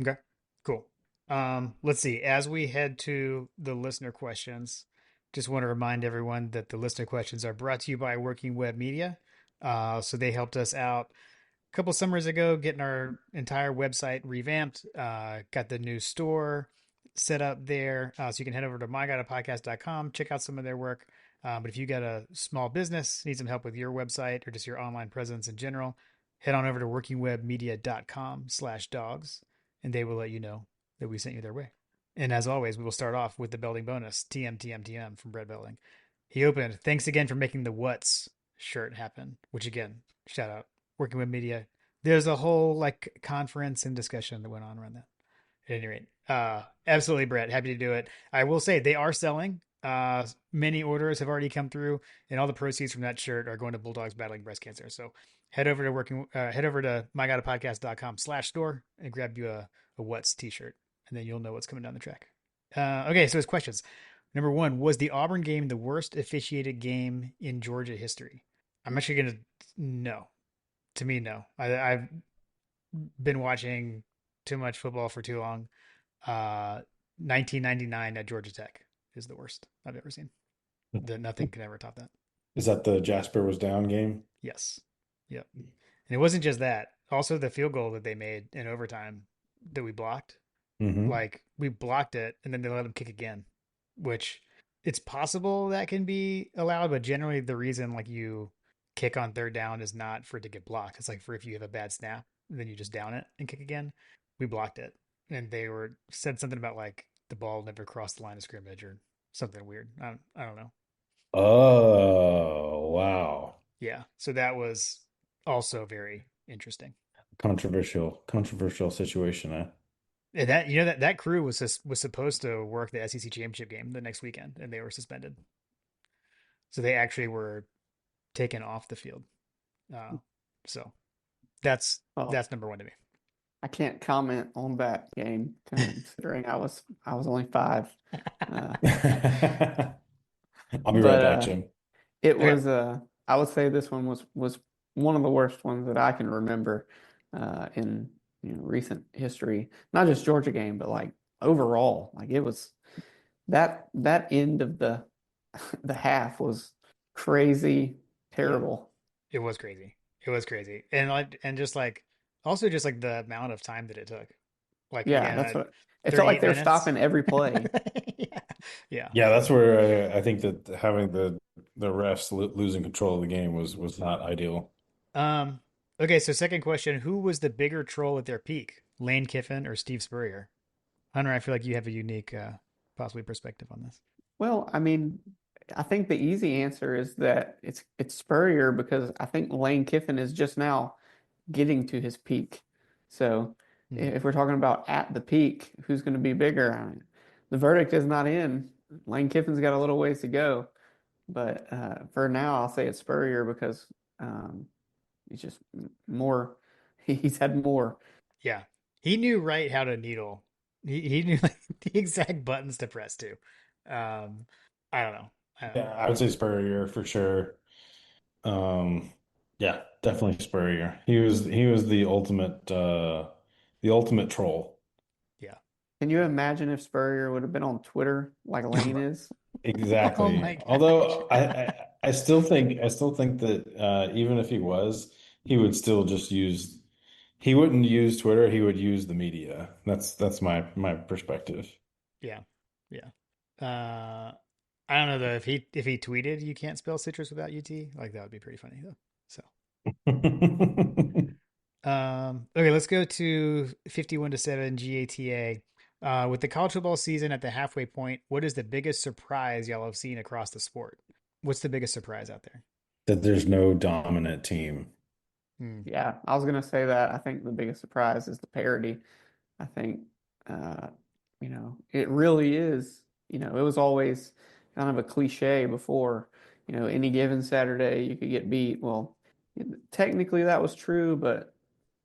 Okay. Cool. Let's see. As we head to the listener questions, just want to remind everyone that the listener questions are brought to you by Working Web Media. So they helped us out couple summers ago getting our entire website revamped. Got the new store set up there. So you can head over to mygodapodcast.com, check out some of their work. But if you got a small business, need some help with your website or just your online presence in general, head on over to workingwebmedia.com/dogs and they will let you know that we sent you their way. And as always, we will start off with the building bonus, TM from Bread Building. He opened, "Thanks again for making the What's shirt happen," which again, shout out Working with Media. There's a whole like conference and discussion that went on around that. At any rate, absolutely, Brett. Happy to do it. I will say they are selling. Many orders have already come through, and all the proceeds from that shirt are going to Bulldogs battling breast cancer. So head over to mygodapodcast.com/store and grab you a What's t-shirt, and then you'll know what's coming down the track. Okay, so his questions. Number one, was the Auburn game the worst officiated game in Georgia history? I'm actually gonna no. To me, no. I've been watching too much football for too long. 1999 at Georgia Tech is the worst I've ever seen. Nothing can ever top that. Is that the Jasper was down game? Yes. Yep. And it wasn't just that. Also, the field goal that they made in overtime that we blocked, Mm-hmm. like we blocked it and then they let them kick again, which it's possible that can be allowed, but generally the reason like you kick on third down is not for it to get blocked. It's like for if you have a bad snap, then you just down it and kick again. We blocked it, and they were said something about like the ball never crossed the line of scrimmage or something weird. I don't know. Oh, wow. Yeah, so that was also very interesting. Controversial situation, huh? And that that crew was supposed to work the SEC championship game the next weekend, and they were suspended. So they actually were taken off the field. So that's Well, that's number one to me. I can't comment on that game considering I was only 5. Uh, I'll be right but back, Jim. it Okay. was I would say this one was one of the worst ones that I can remember in recent history. Not just Georgia game, but like overall. Like it was that end of the the half was crazy, Yeah, terrible. it was crazy. It was crazy, and like and just like also just like the amount of time that it took. Like Yeah, again, that's what it felt like. 38 They were minutes. stopping every play. Yeah, yeah. Yeah, that's where I think that having the refs losing control of the game was not ideal. Um. Okay, so second question: who was the bigger troll at their peak, Lane Kiffin or Steve Spurrier? Hunter, I feel like you have a unique, possibly perspective on this. Well, I mean, I think the easy answer is that it's Spurrier because I think Lane Kiffin is just now getting to his peak. So Hmm. if we're talking about at the peak, who's going to be bigger? I mean, the verdict is not in. Lane Kiffin's got a little ways to go, but for now, I'll say it's Spurrier because um, he's just more. He's had more. Yeah, he knew right how to needle. He knew like the exact buttons to press to. Um, I don't know. Yeah, I would say Spurrier for sure. Um, yeah, definitely Spurrier. He was the ultimate troll. Yeah. Can you imagine if Spurrier would have been on Twitter like Lane is? Oh Exactly. my gosh. Although I still think that even if he was, he would still just use he wouldn't use Twitter, he would use the media. That's my perspective. Yeah. Yeah. I don't know though if he tweeted you can't spell citrus without UT, like that would be pretty funny though. So, okay, let's go to 51-7 GATA. With the college football season at the halfway point, what is the biggest surprise y'all have seen across the sport? What's the biggest surprise out there? That there's no dominant team. Hmm. Yeah, I was gonna say that. I think the biggest surprise is the parity. I think, uh, it really is. It was always kind of a cliche before, any given Saturday you could get beat. Well, technically that was true, but,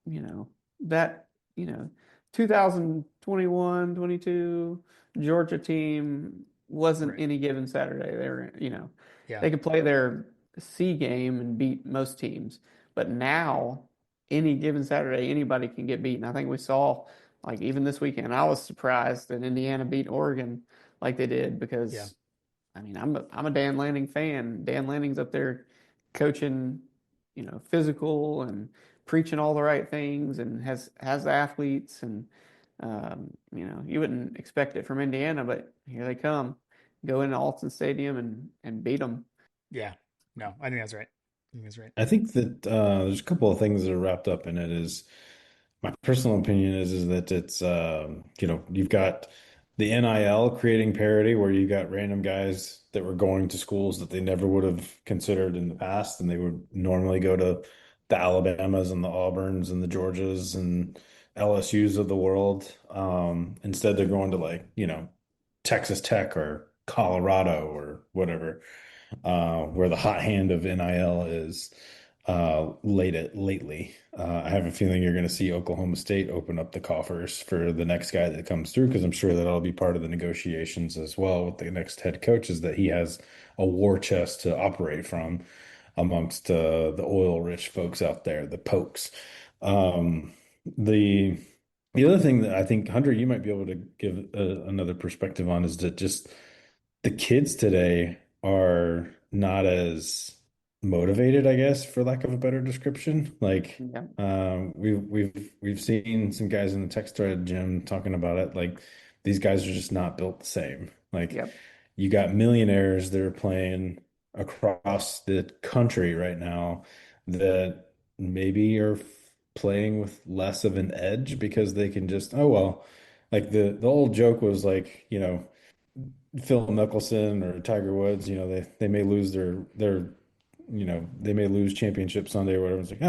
you know, that, you know, 2021, 22 Georgia team wasn't Right. any given Saturday. They were, Yeah. they could play their C game and beat most teams. But now, any given Saturday, anybody can get beaten. I think we saw like even this weekend, I was surprised that Indiana beat Oregon like they did Yeah. because I mean I'm a Dan Lanning fan. Dan Lanning's up there coaching, physical and preaching all the right things and has the athletes and you wouldn't expect it from Indiana, but here they come, go into Alton Stadium and beat them. Yeah. No, I think that's right. I think that's right. I think that there's a couple of things that are wrapped up in it. Is my personal opinion is that it's you've got the NIL creating parity where you got random guys that were going to schools that they never would have considered in the past, and they would normally go to the Alabamas and the Auburns and the Georgias and LSUs of the world. Instead, they're going to like Texas Tech or Colorado or whatever, where the hot hand of NIL is lately. I have a feeling you're going to see Oklahoma State open up the coffers for the next guy that comes through, because I'm sure that'll be part of the negotiations as well with the next head coach, is that he has a war chest to operate from amongst the oil-rich folks out there, the pokes. Um, the the other thing that I think, Hunter, you might be able to give another perspective on is that just the kids today are not as motivated, I guess, for lack of a better description. Like, Yeah. we've seen some guys in the text thread, Jim, talking about it. Like, these guys are just not built the same. Like, Yep. you got millionaires that are playing across the country right now that maybe are playing with less of an edge because they can just, oh well, like the old joke was like, Phil Mickelson or Tiger Woods, they may lose they may lose championship Sunday or whatever. It's like,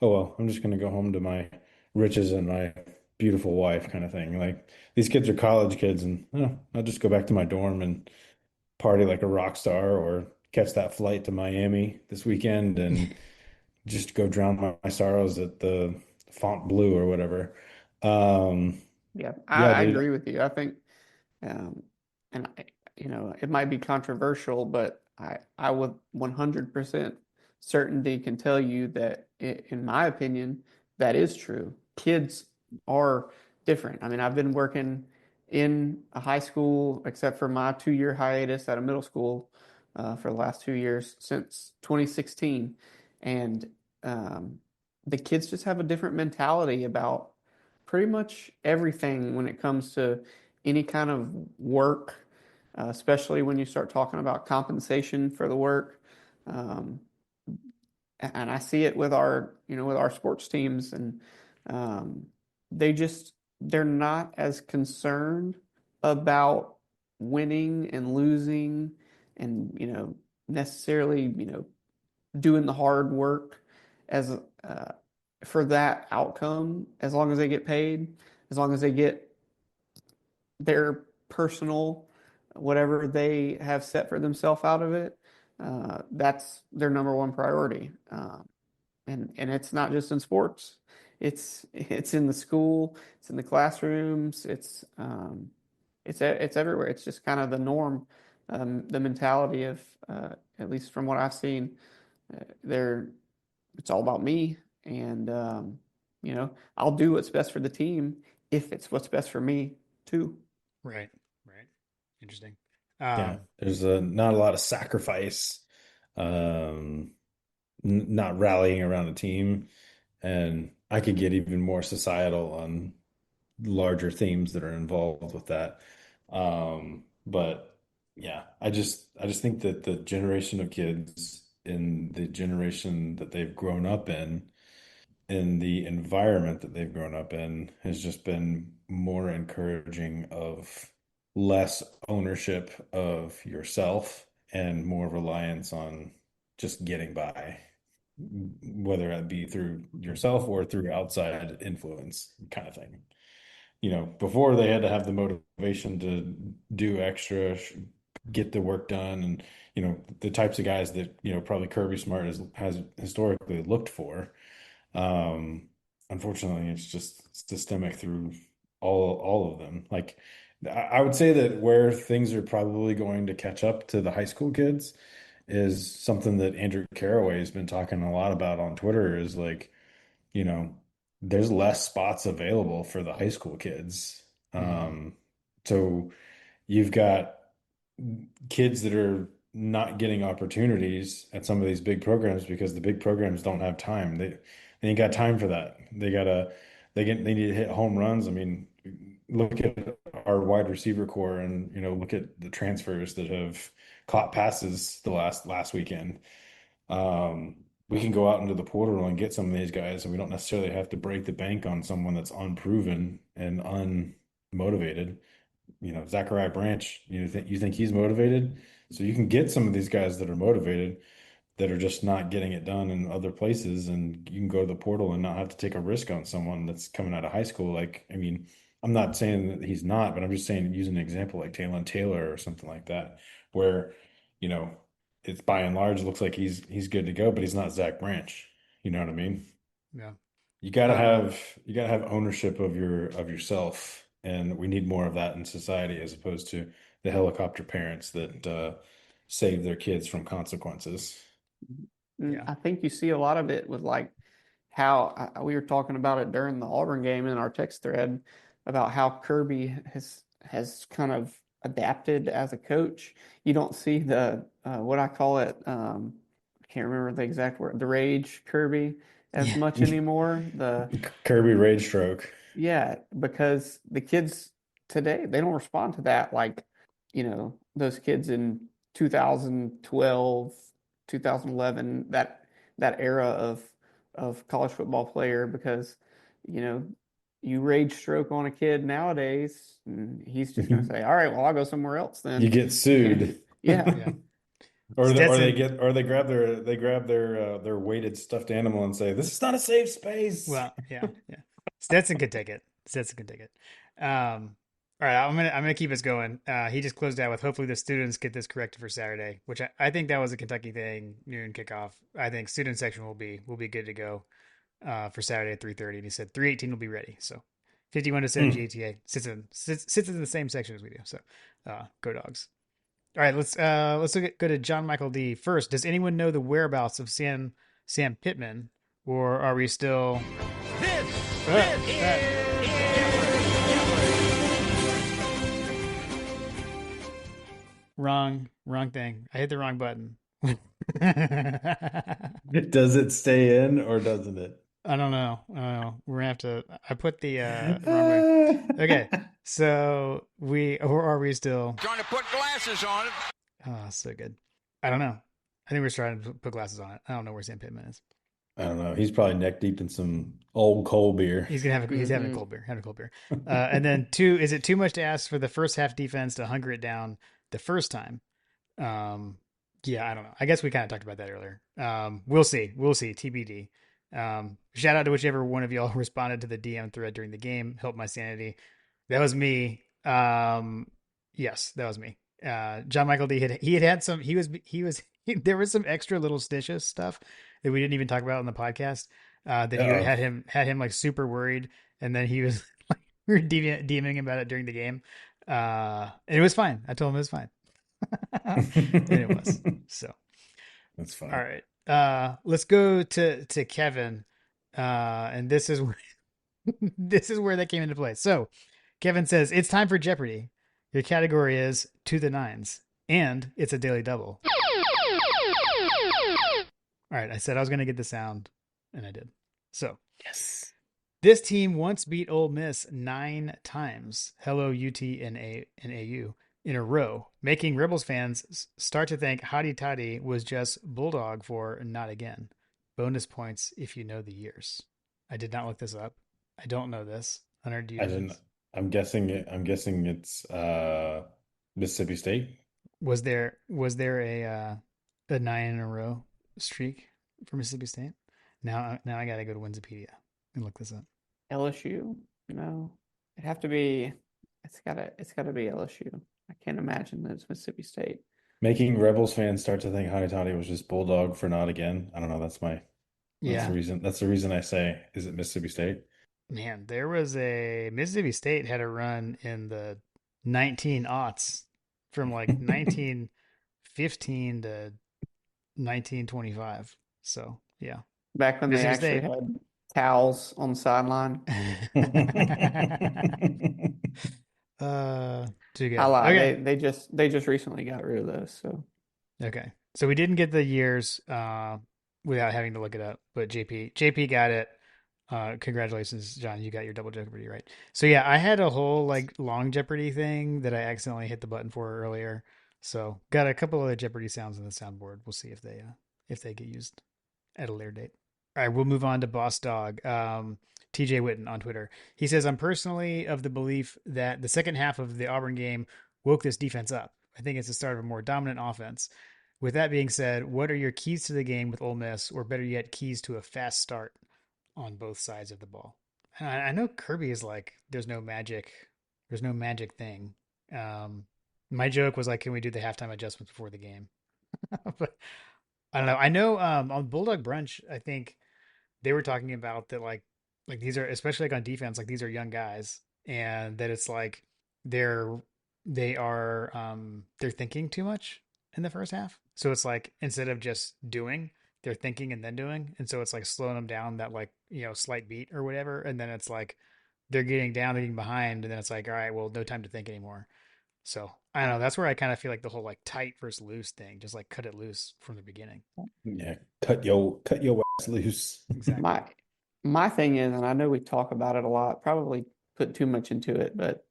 oh well, I'm just gonna go home to my riches and my beautiful wife kind of thing. Like, these kids are college kids, and I'll just go back to my dorm and party like a rock star, or catch that flight to Miami this weekend and just go drown my sorrows at the Fontainebleau or whatever. Um, Yeah. yeah, I dude. agree with you. I think, um, and it might be controversial, but I would 100% certainty can tell you that, in my opinion, that is true. Kids are different. I mean, I've been working in a high school, except for my 2 year hiatus at a middle school, for the last 2 years since 2016, and um, the kids just have a different mentality about pretty much everything when it comes to any kind of work, especially when you start talking about compensation for the work. Um, and I see it with our sports teams, and um, they just they're not as concerned about winning and losing, and necessarily doing the hard work as for that outcome, as long as they get paid, as long as they get their personal whatever they have set for themselves out of it. That's their number one priority. And it's not just in sports. It's in the school. It's in the classrooms. It's everywhere. It's just kind of the norm. The mentality of, at least from what I've seen, they're it's all about me, and I'll do what's best for the team if it's what's best for me too. Right. Right. Interesting. Yeah, Um, there's not a lot of sacrifice, um, not rallying around a team, and I could get even more societal on larger themes that are involved with that. But yeah, I just think that the generation of kids in the generation that they've grown up in the environment that they've grown up in has just been more encouraging of less ownership of yourself and more reliance on just getting by, whether it be through yourself or through outside influence kind of thing. Before they had to have the motivation to do extra, get the work done, and the types of guys that probably Kirby Smart has historically looked for. Um, Unfortunately, it's just systemic through all of them. Like, I would say that where things are probably going to catch up to the high school kids is something that Andrew Carraway has been talking a lot about on Twitter, is like, you know, there's less spots available for the high school kids. mhm. So you've got kids that are not getting opportunities at some of these big programs because the big programs don't have time. They ain't got time for that. They need to hit home runs. I mean, look at our wide receiver core, and look at the transfers that have caught passes the last weekend. We can go out into the portal and get some of these guys, and we don't necessarily have to break the bank on someone that's unproven and unmotivated. Zachariah Branch, you think he's motivated? So you can get some of these guys that are motivated that are just not getting it done in other places, and you can go to the portal and not have to take a risk on someone that's coming out of high school. Like, I mean, I'm not saying that he's not, but I'm just saying using an example like Taylon Taylor or something like that, where, you know, it's by and large looks like he's good to go, but he's not Zach Branch. You know what I mean? Yeah. You gotta Um, have you gotta have ownership of yourself, and we need more of that in society as opposed to the helicopter parents that save their kids from consequences. and Yeah. I think you see a lot of it with like how we were talking about it during the Auburn game in our text thread about how Kirby has kind of adapted as a coach. You don't see the what I call it. I can't remember the exact word. The rage Kirby as Yeah. much anymore. The Kirby rage stroke. Yeah, because the kids today, they don't respond to that like, those kids in 2012, 2011, that era of college football player because, you know, you rage stroke on a kid nowadays, and he's just going to say, "All right, well, I'll go somewhere else You then." get sued. Yeah. Yeah. Or Stetson. they grab their weighted stuffed animal and say, "This is not a safe space." Well, yeah, yeah. Stetson could take it. Stetson could take it. All right, I'm gonna keep us going. He just closed out with hopefully the students get this corrected for Saturday, which I think that was a Kentucky thing, noon kickoff. I think student section will be good to go for Saturday at 3:30, and he said 3:18 will be ready. So 51 to 7 Hmm. GATA sits in the same section as we do. So go dogs. All right, let's go to John Michael D first. Does anyone know the whereabouts of Sam Pittman, or are we still? Wrong thing. I hit the wrong button. Does it stay in or doesn't it? I don't know. I don't know. We're gonna have to. I put the wrong way. Okay, so or are we still trying to put glasses on it. Oh, so good. I don't know. I think we're trying to put glasses on it. I don't know where Sam Pittman is. I don't know. He's probably neck deep in some old cold beer. He's having a Hmm. cold beer. Having a cold beer. And then two. Is it too much to ask for the first half defense to hunker it down the first time? Um, yeah, I don't know. I guess we kind of talked about that earlier. We'll see. We'll see. TBD. Shout out to whichever one of y'all responded to the DM thread during the game. Helped my sanity. That was me. Yes, that was me. John Michael D had some. There was some extra little stitches stuff that we didn't even talk about on the podcast. That he Uh-oh. had him like super worried, and then he was like we were DMing him about it during the game. And it was fine. I told him it was fine. And it was. So, That's all fine. right. Let's go to Kevin. And this is where this is where that came into play. So, Kevin says, "It's time for Jeopardy. Your category is to the nines, and it's a daily double." All right, I said I was going to get the sound, and I did. So, Yes. this team once beat Ole Miss 9 times, hello UT and AU, in a row, making Rebels fans start to think Hotty Toddy was just Bulldog for not again. Bonus points if you know the years. I did not look this up. I don't know this. Hunter, do you I know didn't. this? I'm guessing it's Mississippi State. Was there a 9 in a row streak for Mississippi State? Now I gotta go to Wikipedia and look this up. LSU? No. It'd have to be it's gotta be LSU. I can't imagine that it's Mississippi State. Making Rebels fans start to think Hotty Toddy was just Bulldog for not again. I don't know. That's the Yeah, reason. That's the reason I say, is it Mississippi State? man, there was a Mississippi State had a run in the 19 aughts from like 1915 to 1925. So yeah, Back when they Mississippi actually State. had towels on the sideline. uh, too I good. lied. Okay, They just recently got rid of those. So okay. So we didn't get the years without having to look it up, but JP got it. Congratulations, John. You got your double Jeopardy right. So yeah, I had a whole like long Jeopardy thing that I accidentally hit the button for earlier. So got a couple of Jeopardy sounds on the soundboard. We'll see if they get used at a later date. All right, we'll move on to Boss Dog. TJ Witten on Twitter. He says, "I'm personally of the belief that the second half of the Auburn game woke this defense up. I think it's the start of a more dominant offense. With that being said, what are your keys to the game with Ole Miss, or better yet, keys to a fast start on both sides of the ball?" I know Kirby is like, there's no magic thing. Um, my joke was like, can we do the halftime adjustments before the game? But I don't know. I know on Bulldog Brunch, I think they were talking about that like these are especially like on defense, like these are young guys, and that it's like they're they're thinking too much in the first half. So it's like instead of just doing, they're thinking and then doing, and so it's like slowing them down that like slight beat or whatever, and then it's like they're getting down, they're getting behind, and then it's like all right, well no time to think anymore. So I don't know. That's where I kind of feel like the whole like tight versus loose thing, just like cut it loose from the beginning. Yeah, cut your ass loose. Exactly. My my thing is, and I know we talk about it a lot, probably put too much into it, but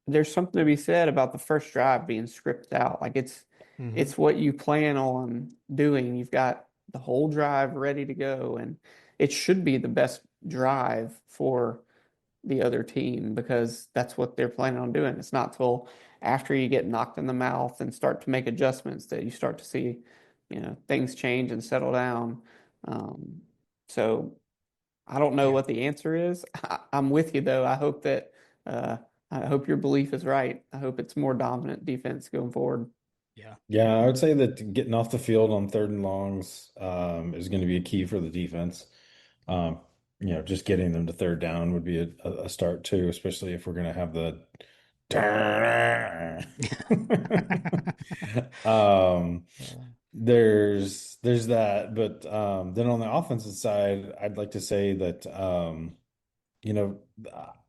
there's something to be said about the first drive being scripted out. Like Hmm. it's what you plan on doing. You've got the whole drive ready to go, and it should be the best drive for the other team because that's what they're planning on doing. It's not till after you get knocked in the mouth and start to make adjustments that you start to see, things change and settle down. Um, so I don't know Yeah. what the answer is. I'm with you though. Uh, I hope your belief is right. I hope it's more dominant defense going forward. Yeah. Yeah, I would say that getting off the field on third and longs is going to be a key for the defense. Um, just getting them to third down would be a start too, especially if we're going to have the um, Uh, there's that, but then on the offensive side, I'd like to say that you know,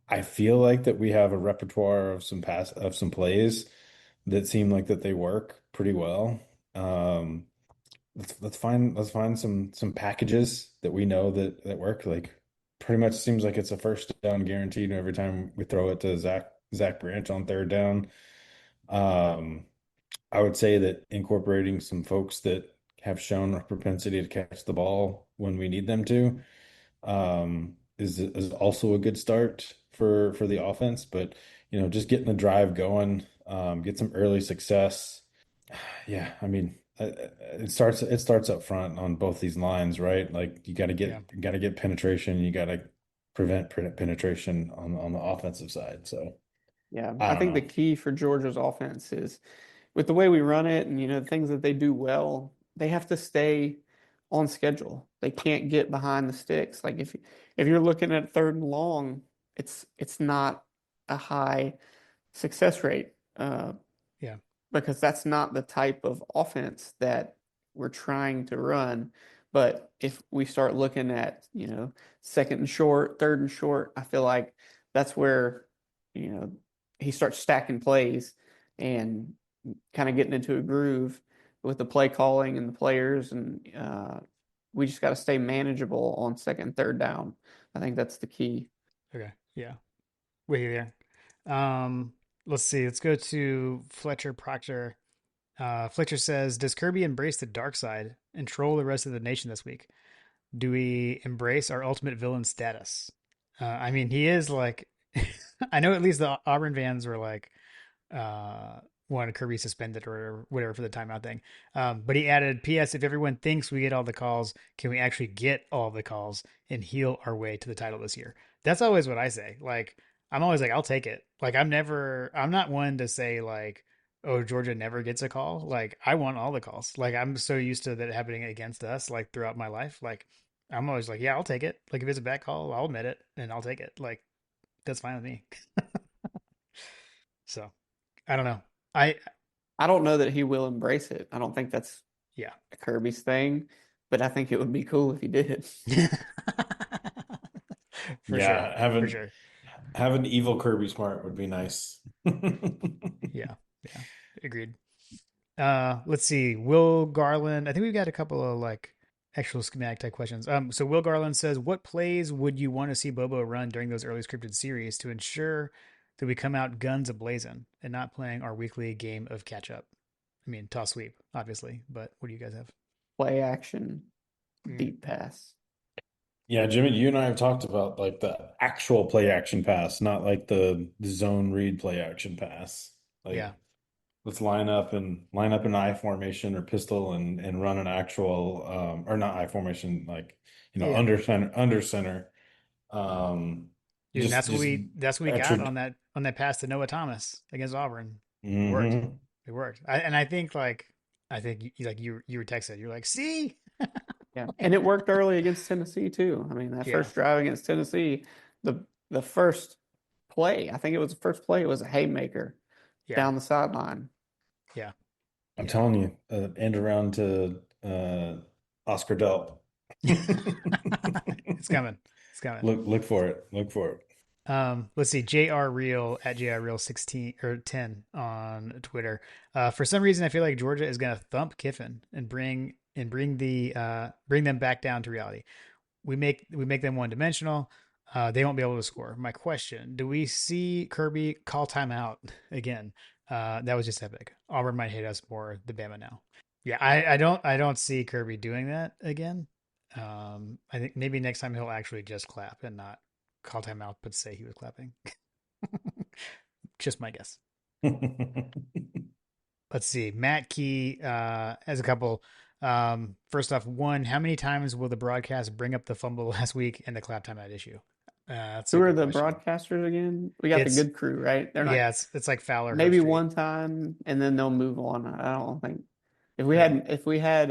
I feel like that we have a repertoire of some plays that seem like that they work pretty well. Um, let's find some packages that we know that work. Like pretty much seems like it's a first down guaranteed every time we throw it to Zach Branch on third down. Um, I would say that incorporating some folks that have shown a propensity to catch the ball when we need them to is also a good start for the offense. But just getting the drive going, get some early success. Yeah, I mean, it starts up front on both these lines, right? Like yeah. you got to get penetration, you got to prevent penetration on the offensive side. So Yeah, I I don't think the know. key for Georgia's offense is with the way we run it and the things that they do well, they have to stay on schedule. They can't get behind the sticks. Like if you're looking at third and long, it's not a high success rate Yeah. because that's not the type of offense that we're trying to run. But if we start looking at, second and short, third and short, I feel like that's where, you know, he starts stacking plays and kind of getting into a groove with the play calling and the players. And we just got to stay manageable on second and third down. I think that's the key. Okay. Yeah. With you there. Let's see. Let's go to Fletcher Proctor. Fletcher says, "Does Kirby embrace the dark side and troll the rest of the nation this week? Do we embrace our ultimate villain status?" I mean, he is like, I know at least the Auburn fans were like, uh, wanted Kirby suspended or whatever for the timeout thing. But he added, "P.S. If everyone thinks we get all the calls, can we actually get all the calls and heal our way to the title this year?" That's always what I say. Like, I'm always like, I'll take it. Like, I'm not one to say like, oh, Georgia never gets a call. Like, I want all the calls. Like, I'm so used to that happening against us, like throughout my life. Like, I'm always like, yeah, I'll take it. Like, if it's a bad call, I'll admit it and I'll take it. Like, that's fine with me. So, I don't know. I I don't know that he will embrace it. I don't think that's Yeah. Kirby's thing, but I think it would be cool if he did. For sure. Yeah, For having sure. having evil Kirby Smart would be nice. Yeah. Yeah. Agreed. Let's see. Will Garland, I think we've got a couple of like actual schematic type questions. So Will Garland says, what plays would you want to see Bobo run during those early scripted series to ensure that we come out guns ablazing and not playing our weekly game of catch up? I mean, toss sweep, obviously, but what do you guys have? Play action, Mm, deep pass. Yeah, Jimmy, you and I have talked about like the actual play action pass, not like the zone read play action pass. yeah. Like let's line up an I formation or pistol and run an actual or not I formation like Yeah. under center Dude, and Just that's what we got extra. on that pass to Noah Thomas against Auburn. It worked. Hmm. It worked. And I think like you were texted. You're like, see, Yeah, and it worked early against Tennessee too. I mean, that yeah, first drive against Tennessee, the first play, I think it was the first play, it was a haymaker yeah, down the sideline. yeah, I'm yeah. telling you, end around to Oscar Delp. It's coming. It's coming. Look for it. Look for it. Let's see, JR Real at JR Real 16 or 10 on Twitter. For some reason, I feel like Georgia is going to thump Kiffin and bring them back down to reality. We make them one dimensional. They won't be able to score. My question: do we see Kirby call timeout again? That was just epic. Auburn might hate us more than Bama now. Yeah, I don't see Kirby doing that again. I think maybe next time he'll actually just clap and not call timeout, but say he was clapping. Just my guess. Let's see. Matt Key has a couple. First off, one, how many times will the broadcast bring up the fumble last week and the clap timeout issue? That's a Who are good the question. broadcasters again? We got the It's good crew, right? They're not yeah, it's like Fowler, maybe Street. one time and then they'll move on. I don't think Yeah. if we had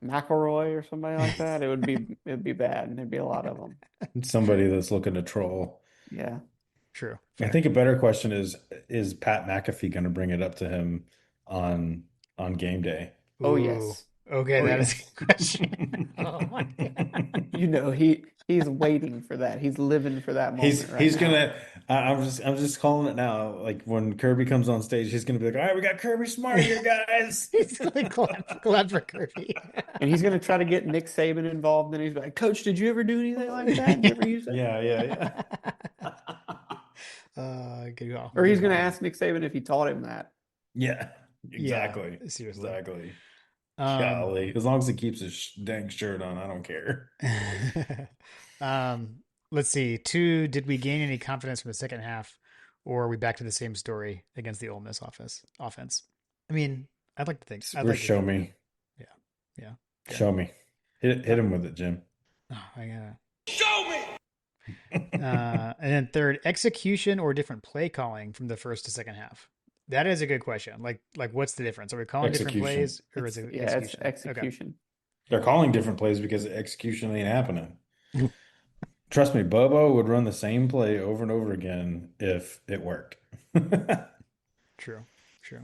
McElroy or somebody like that, it'd be bad and there'd be a lot of them. Somebody that's looking to troll. Yeah. True. I Fair. think a better question is Pat McAfee going to bring it up to him on on game day? Oh Ooh. yes. Okay, Oh that is a yes. good question. Oh my god. You know, he's waiting for that. He's living for that moment right He's now. gonna I'm just calling it now. Like when Kirby comes on stage, he's gonna be like, all right, we got Kirby Smart here, guys. He's like glad for Kirby. And he's gonna try to get Nick Saban involved, and he's like, Coach, did you ever do anything like that? Did you ever use that? Yeah, yeah, Good call. Or he's Good gonna call. ask Nick Saban if he taught him that. yeah. Yeah, Exactly. seriously. Exactly. Um, Golly. As long as he keeps his dang shirt on, I don't care. um, let's see. Two, did we gain any confidence from the second half, or are we back to the same story against the Ole Miss offense? I mean, I'd Or like to show think, me. yeah, yeah, yeah. Show me. Hit him with it, Jim. Oh, I gotta. Show me! And then third, execution or different play calling from the first to second half. That is a good question. Like what's the difference? Are we calling different Execution. plays or is it It's execution? Okay. execution. They're calling different plays because execution ain't happening. Trust me, Bobo would run the same play over and over again if it worked. True. True.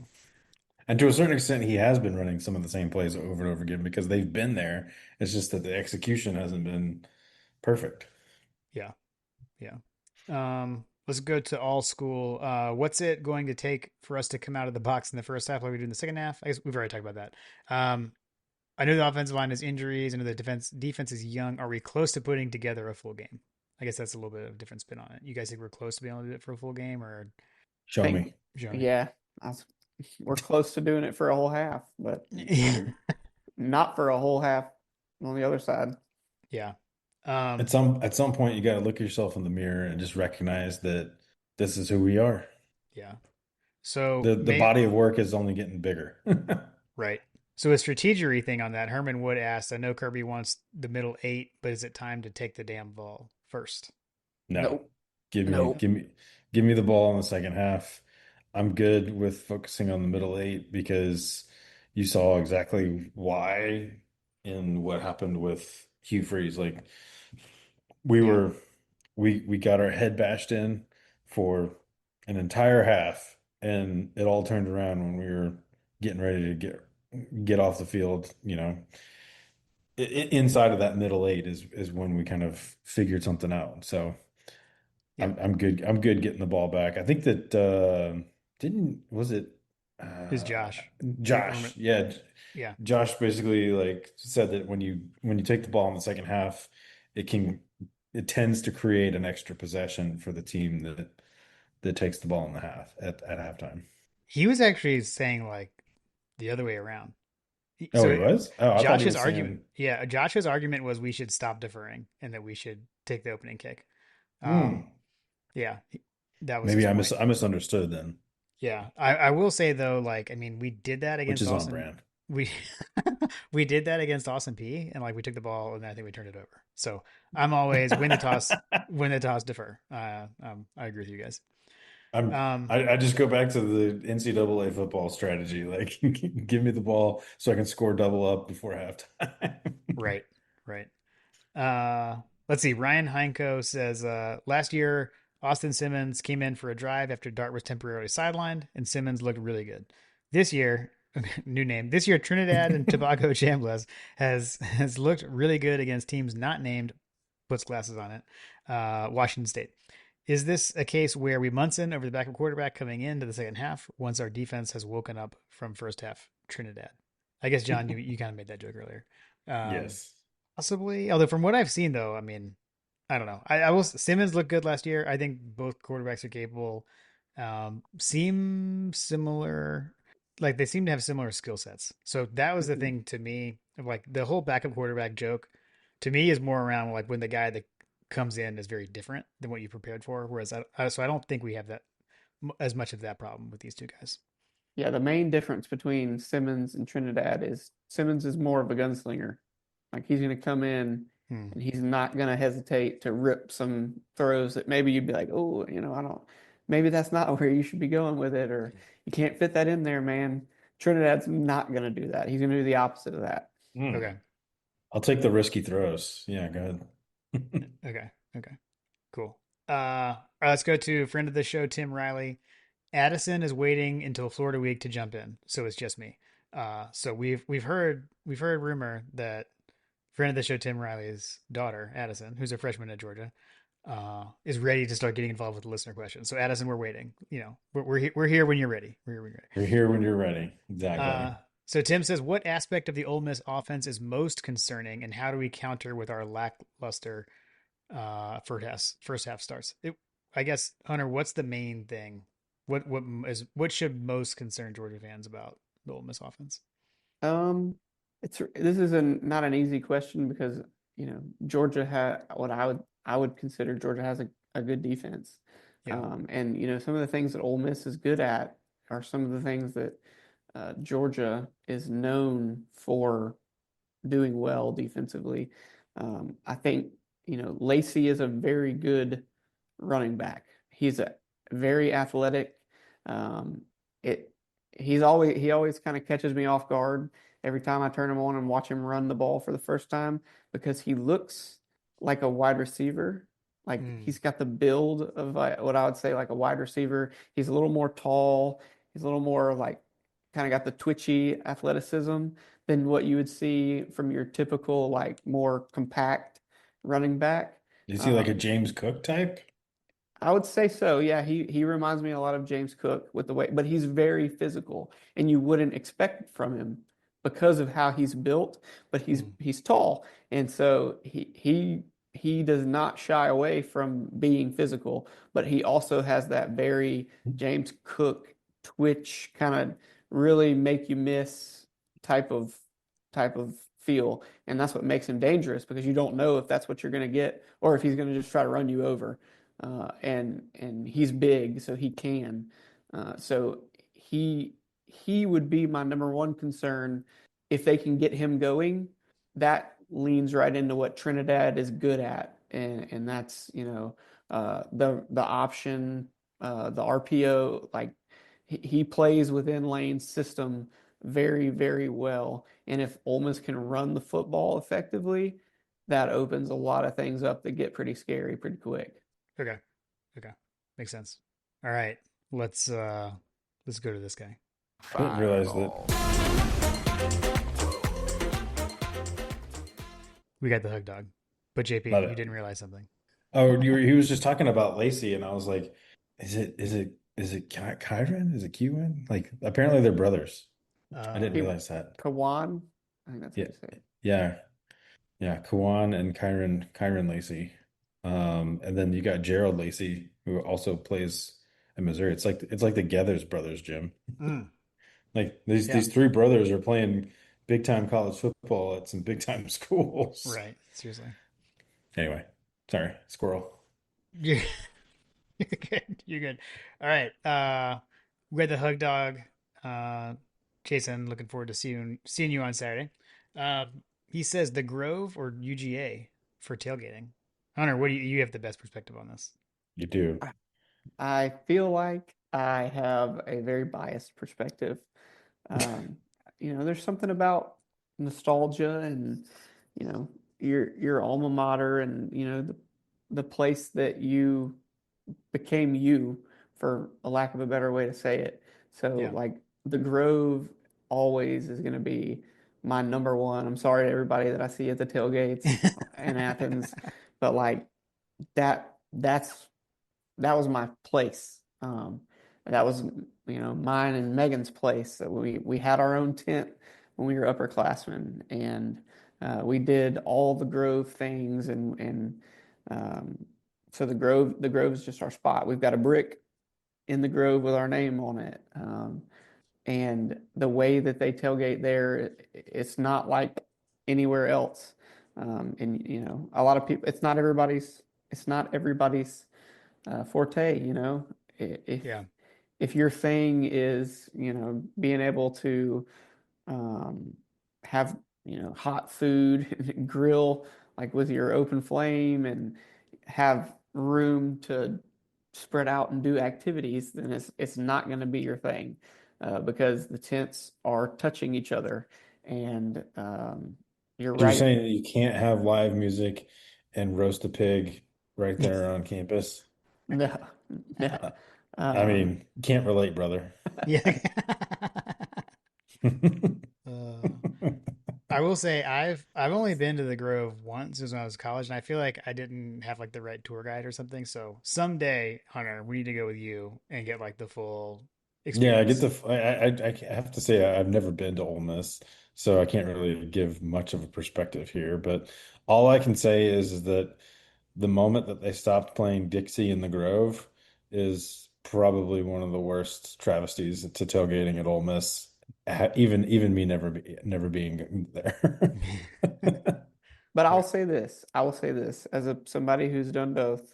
And to a certain extent, he has been running some of the same plays over and over again because they've been there. It's just that the execution hasn't been perfect. Yeah. Yeah. Let's go to all school. What's it going to take for us to come out of the box in the first half like we do in the second half? I guess we've already talked about that. I know the offensive line has injuries. I know the defense is young. Are we close to putting together a full game? I guess that's a little bit of a different spin on it. You guys think we're close to being able to do it for a full game, or Show Think, me. show me? yeah, we're close to doing it for a whole half, but not for a whole half on the other side. Yeah. At some point, you got to look yourself in the mirror and just recognize that this is who we are. Yeah. So The body of work is only getting bigger. right. So a strategery thing on that. Herman Wood asked, I know Kirby wants the middle eight, but is it time to take the damn ball first? No. Nope. Give me Nope. give me give me the ball in the second half. I'm good with focusing on the middle eight because you saw exactly why in what happened with Hugh Freeze. Like we Yeah. were we got our head bashed in for an entire half and it all turned around when we were getting ready to get off the field, you know. Inside of that middle eight is when we kind of figured something out. So Yeah. I'm good. I'm good getting the ball back. I think that didn't was it Who's Josh? Josh? Yeah, Yeah. Josh basically like said that when you take the ball in the second half, it tends to create an extra possession for the team that takes the ball in the half at halftime. He was actually saying like the other way around. Oh, he So was? Oh, I thought he Josh's was argument, saying, yeah, Josh's argument was we should stop deferring and that we should take the opening kick. hmm, Yeah, that was his maybe point. I misunderstood then, Yeah, I will say though, like I mean, we did that which against is on Austin. brand. we we did that against Austin P, and like we took the ball and I think we turned it over. So I'm always win the toss, defer. I agree with you guys. I'm Um, I just go back to the NCAA football strategy. Like, give me the ball so I can score double up before halftime. right, right. Let's see. Ryan Heinko says last year Austin Simmons came in for a drive after Dart was temporarily sidelined, and Simmons looked really good. This year, new name. This year, Trinidad and Tobago Chambliss has looked really good against teams not named. Puts glasses on it. Washington State. Is this a case where we Munson over the backup quarterback coming into the second half once our defense has woken up from first half Trinidad? I guess John, you kind of made that joke earlier. Um, Yes. Possibly. Although from what I've seen, though, I mean, I don't know. I will. Simmons looked good last year. I think both quarterbacks are capable. Seem similar. Like they seem to have similar skill sets. So that was the thing to me. Of like the whole backup quarterback joke, to me, is more around like when the guy that comes in is very different than what you prepared for. Whereas so I don't think we have that as much of that problem with these two guys. Yeah, the main difference between Simmons and Trinidad is Simmons is more of a gunslinger. Like he's going to come in Hmm. and he's not going to hesitate to rip some throws that maybe you'd be like, oh, I don't, maybe that's not where you should be going with it, or you can't fit that in there, man. Trinidad's not going to do that. He's going to do the opposite of that. Hmm. Okay. I'll take the risky throws. Yeah, go ahead. Okay. Okay. Cool. All right, let's go to friend of the show, Tim Riley. Addison is waiting until Florida week to jump in, so it's just me. So we've heard rumor that friend of the show, Tim Riley's daughter, Addison, who's a freshman at Georgia, is ready to start getting involved with the listener questions. So Addison, we're waiting. We're here when you're ready. We're here when you're ready. You're here when you're ready. Uh, Exactly. so Tim says, what aspect of the Ole Miss offense is most concerning, and how do we counter with our lackluster first half starts? I guess Hunter, what's the main thing? What should most concern Georgia fans about the Ole Miss offense? Um, this is not an easy question because Georgia had what I would consider Georgia has a good defense. Yeah. And some of the things that Ole Miss is good at are some of the things that Georgia is known for doing well defensively. I think Lacey is a very good running back. He's a very athletic. Um, it he always kind of catches me off guard every time I turn him on and watch him run the ball for the first time because he looks like a wide receiver. Like Mm, he's got the build of what I would say like a wide receiver. He's a little more tall. He's a little more like kind of got the twitchy athleticism than what you would see from your typical like more compact running back. Is he like a Um, James Cook type? I would say so. Yeah, he reminds me a lot of James Cook with the way, but he's very physical, and you wouldn't expect it from him because of how he's built. But he's mm, he's tall, and so he does not shy away from being physical. But he also has that very James Cook twitch kind of really make you miss type of type of feel, and that's what makes him dangerous because you don't know if that's what you're going to get or if he's going to just try to run you over and he's big, so he can. So he would be my number one concern if they can get him going. That leans right into what Trinidad is good at, and that's the option, the RPO. Like he plays within Lane's system very very well, and if Ole Miss can run the football effectively, that opens a lot of things up that get pretty scary pretty quick. okay. Okay. Makes sense. All right. Let's go to this guy. I didn't realize that. We got the hug dog. But JP, Love you it. didn't realize something. Oh, he was just talking about Lacey, and I was like, is it Kyron? Is it Kewin? Like, apparently they're brothers. I didn't Uh, He, realize that. Kawan, I think that's how Yeah, you say it. yeah, yeah. Kawan and Kyron Lacey. And then you got Gerald Lacey, who also plays in Missouri. It's like the Gathers brothers, Jim. mm, Like these yeah. these three brothers are playing big time college football at some big time schools. Right. Seriously. Anyway, sorry, squirrel. You're, you're good. You're good. All right. We got the hug dog. Jason, looking forward to seeing you on Saturday. He says the Grove or UGA for tailgating. Hunter, what do you have the best perspective on this? You do. I feel like I have a very biased perspective. Um, there's something about nostalgia and, your alma mater and, the place that you became you, for a lack of a better way to say it. So Yeah. like the Grove always is going to be my number one. I'm sorry to everybody that I see at the tailgates in Athens, but like that's that was my place. That was, mine and Megan's place. That we had our own tent when we were upperclassmen, and we did all the Grove things, and um, so the Grove is just our spot. We've got a brick in the Grove with our name on it, and the way that they tailgate there, it's not like anywhere else. And a lot of people, it's not everybody's forte, If Yeah. if your thing is, being able to um, have, hot food and grill like with your open flame and have room to spread out and do activities, then it's not going to be your thing, because the tents are touching each other, and you're You're right. saying that you can't have live music and roast a pig right there on campus? No, no. I Um, mean, can't relate, brother. Yeah. I will say I've only been to the Grove once, was when I was in college, and I feel like I didn't have like the right tour guide or something. So someday, Hunter, we need to go with you and get like the full Yeah, I get experience. the. I have to say I've never been to Ole Miss, so I can't really give much of a perspective here. But all I can say is that the moment that they stopped playing Dixie in the Grove is probably one of the worst travesties to tailgating at Ole Miss. Even me never being there. But I'll Right. say this. I will say this as somebody who's done both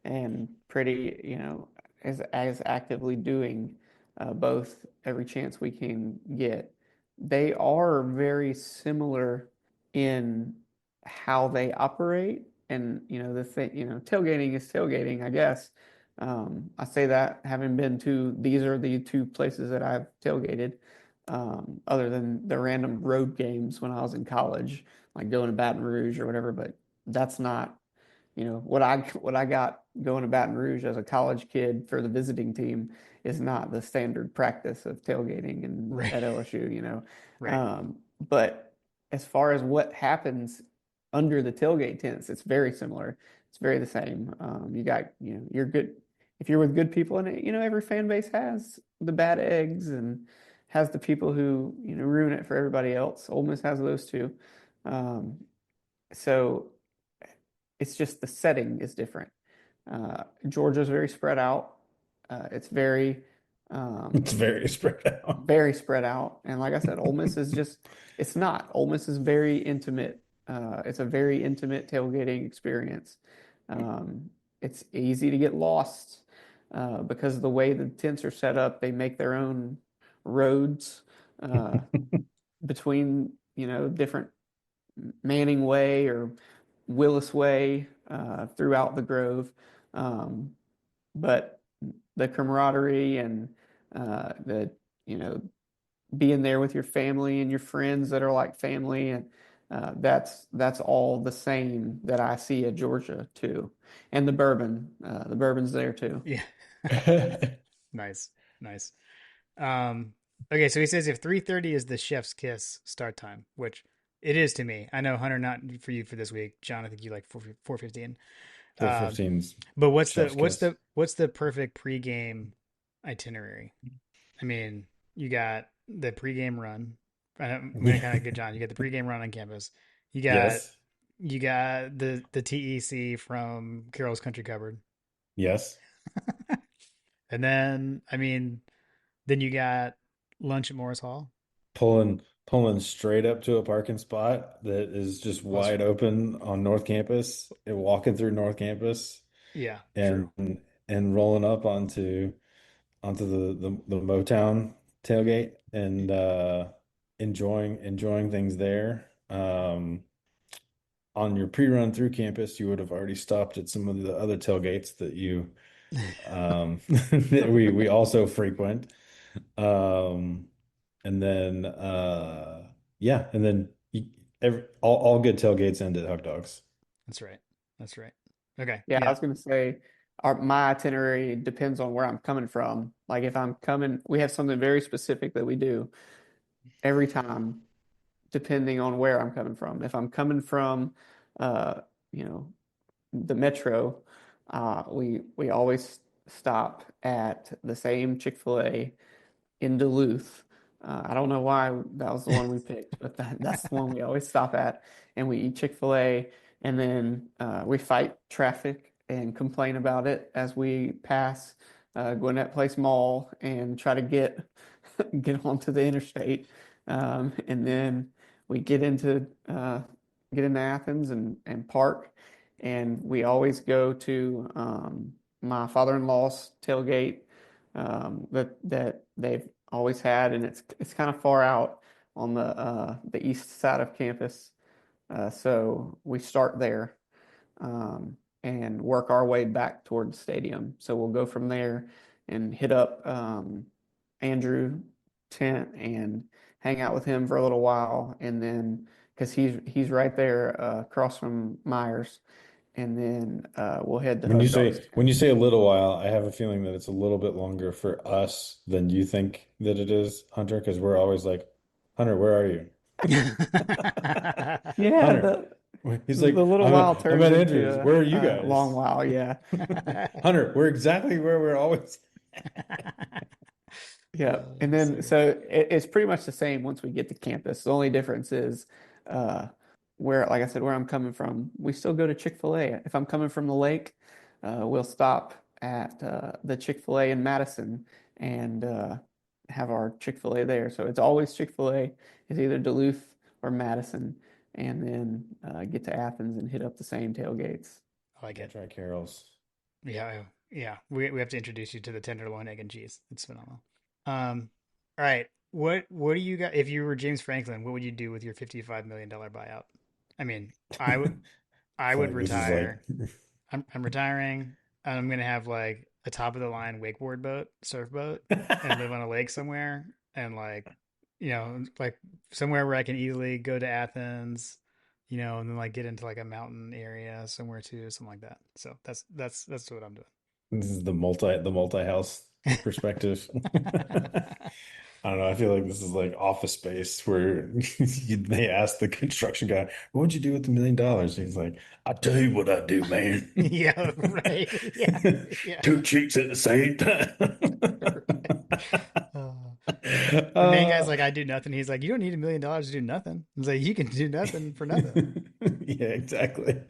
and pretty, as actively doing both every chance we can get. They are very similar in how they operate, and the thing, tailgating is tailgating, I guess. I say that having been to these are the two places that I've tailgated, other than the random road games when I was in college, like going to Baton Rouge or whatever. But that's not, what I got going to Baton Rouge as a college kid for the visiting team is not the standard practice of tailgating and Right. at LSU. Right. But as far as what happens under the tailgate tents, it's very similar. It's very the same. You got, you're good if you're with good people, and every fan base has the bad eggs and has the people who ruin it for everybody else. Ole Miss has those too. Um, so it's just the setting is different. Georgia's very spread out. It's It's um, very spread out. very spread out. And like I said, Ole Miss is just, it's not. Ole Miss is very intimate. It's a very intimate tailgating experience. Um, it's easy to get lost because of the way the tents are set up. They make their own roads uh, between, different Manning Way or Willis Way throughout the Grove. Um, but the camaraderie and the, you know, being there with your family and your friends that are like family, and that's all the same that I see at Georgia too. And the bourbon's there too. Yeah. Nice. Nice. Okay, so he says if 3:30 is the chef's kiss start time, which it is to me. I know Hunter, not for you for this week. John, I think you like 4:15. Um, 4:15's but chef's kiss. what's the perfect pregame itinerary? I mean, you got the pregame run. I'm gonna kind of get John. You got the pregame run on campus. You got Yes. the TEC from Carol's Country Cupboard, Yes. and then I mean, then you got lunch at Morris Hall. Pulling straight up to a parking spot that is just Plus, wide open on North Campus and walking through North Campus yeah, and true. and rolling up onto the Motown tailgate and enjoying things there. On your pre-run through campus, you would have already stopped at some of the other tailgates that you that we also frequent. Um, and then yeah, and then all good tailgates end at Hug Dogs. That's right. That's right. Okay. Yeah, I Yeah. was gonna say my itinerary depends on where I'm coming from. Like if I'm coming, we have something very specific that we do every time, depending on where I'm coming from. If I'm coming from, uh, you know, the metro, we always stop at the same Chick-fil-A in Duluth. I don't know why that was the one we picked, but that's the one we always stop at. And we eat Chick-fil-A, and then we fight traffic and complain about it as we pass Gwinnett Place Mall and try to get onto the interstate. And then we get into Athens and park. And we always go to my father-in-law's tailgate that they've always had, and it's kind of far out on the east side of campus. So we start there and work our way back toward the stadium. So we'll go from there and hit up Andrew tent and hang out with him for a little while, and then because he's right there across from Myers, and then we'll head to Hug Dogs When tent. you say a little while, I have a feeling that it's a little bit longer for us than you think that it is, Hunter, because we're always like, Hunter, where are you? Yeah, Hunter. He's like, the little while I'm turns at into Andrews. Where are you a long guys? while. Yeah. Hunter, we're exactly where we're always. Yeah. And then, So so it's pretty much the same once we get to campus. The only difference is uh, like I said, where I'm coming from, we still go to Chick-fil-A. If I'm coming from the lake, we'll stop at the Chick-fil-A in Madison and have our Chick-fil-A there. So it's always Chick-fil-A. It's either Duluth or Madison, and then get to Athens and hit up the same tailgates. I like Gotta it. try Carol's. Yeah. Yeah. We have to introduce you to the tenderloin egg and cheese. It's phenomenal. Um, all right. What do you got if you were James Franklin, what would you do with your $55 million buyout? I mean, I Feel would like this is like retire. I'm retiring. And I'm gonna have like a top of the line wakeboard boat, surfboat, and live on a lake somewhere, and like, like somewhere where I can easily go to Athens, and then like get into like a mountain area somewhere too, something like that. So that's what I'm this is the multi-house doing. perspective. I don't know. I feel like this is like Office Space where they ask the construction guy, "What'd you do with $1 million?" He's like, "I'll tell you what I do, man. Yeah, right. Yeah, yeah. Two cheeks at the same time." Right. Uh, the main guy's Uh, like, I do nothing. He's like, you don't need $1 million to do nothing. He's like, you can do nothing for nothing. yeah, exactly.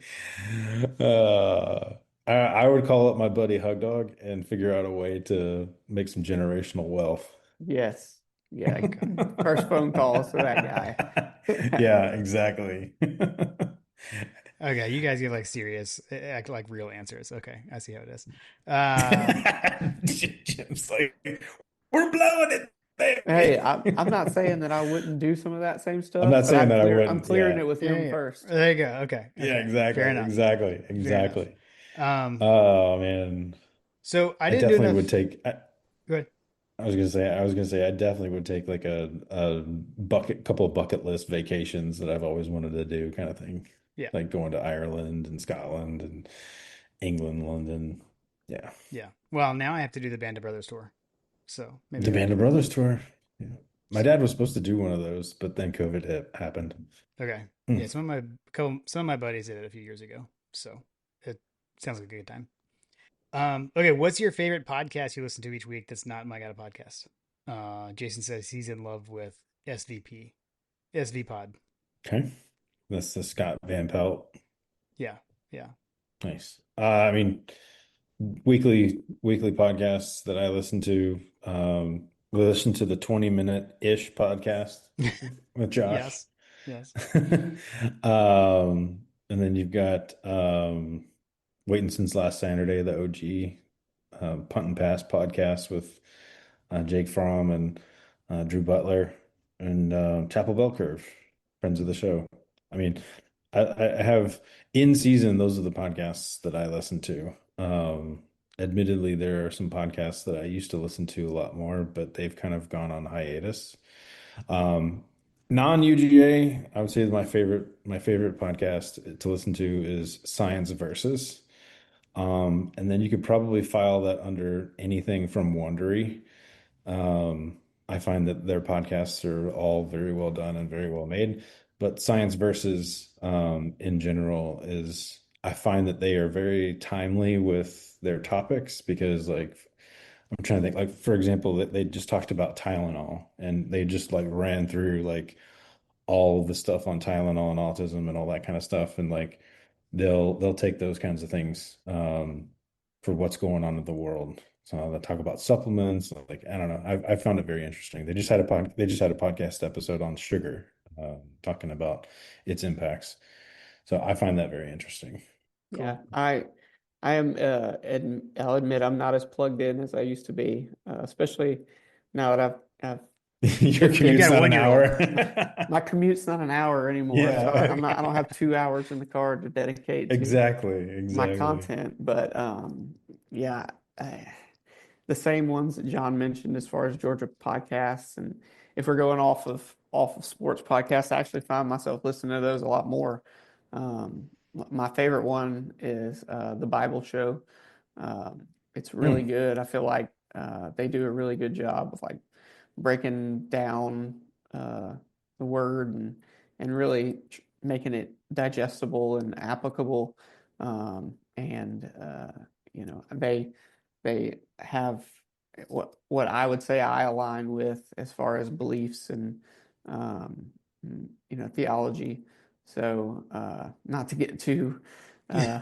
Uh, I would call up my buddy Hug Dog and figure out a way to make some generational wealth. Yes. Yeah. Okay. First phone calls to that guy. Yeah, exactly. Okay, you guys give like serious, act like real answers. Okay, I see how it is. Um, Jim's like, we're blowing it, Hey, baby. I'm not saying that I wouldn't do some of that same I'm stuff, not but saying that I I'm wouldn't. clearing Yeah. it with yeah, him yeah. first. There you go. Okay, Yeah, okay, fair exactly. enough. Exactly. Fair enough. Exactly. Um, Oh man. so I I didn't do definitely would enough. take Good. I was gonna say I definitely would take like a couple of bucket list vacations that I've always wanted to do kind of thing. Yeah, Like going to Ireland and Scotland and England, London. Yeah. yeah. Well, now I have to do the Band of Brothers tour, so maybe The I won't Band do of that. Brothers tour. Yeah. My So dad was supposed to do one of those, but then happened. okay, Hmm. yeah. Some of my buddies did it a few years ago, so it sounds like a good time. Okay, what's your favorite podcast you listen to each week that's not My God a Podcast? Jason says he's in love with SVP. SV Pod. Okay. That's the Scott Van Pelt. Yeah, yeah, Nice. I mean, weekly podcasts that I listen to. We listen to the 20-minute-ish podcast with Josh. yes, yes, And then you've got Waiting Since Last Saturday, the OG Punt and Pass podcast with Jake Fromm and Drew Butler, and Chapel Bell Curve, friends of the show. I mean, I have in season, those are the podcasts that I listen to. Admittedly, there are some podcasts that I used to listen to a lot more, but they've kind of gone on hiatus. Um, non-UGA, I would say my favorite podcast to listen to is Science Versus. And then you could probably file that under anything from Wondery. Um, I find that their podcasts are all very well done and very well made. But Science Versus, in general, is I find that they are very timely with their topics because, like, I'm trying to think, like, for example, that they just talked about Tylenol and they just like ran through like all the stuff on Tylenol and autism and all that kind of stuff. And like they'll take those kinds of things for what's going on in the world. So they talk about supplements, like I don't know. I found it very interesting. They just had a podcast episode on sugar, talking about its impacts. So I find that very interesting. Yeah, I am I'll admit I'm not as plugged in as I used to be, especially now that I've Your You commute's got a not an 1-year-old. hour. my commute's not an hour anymore, so I'm not Yeah, I don't have 2 hours in the car to dedicate to exactly, my exactly. content. But yeah, I, the same ones that John mentioned as far as Georgia podcasts, and if we're going off of sports podcasts, I actually find myself listening to those a lot more. My favorite one is the Bible Show. It's really Hmm. good. I feel like they do a really good job of like breaking down the word and really making it digestible and applicable. And they have what I would say I align with as far as beliefs and um, theology. So not to get uh,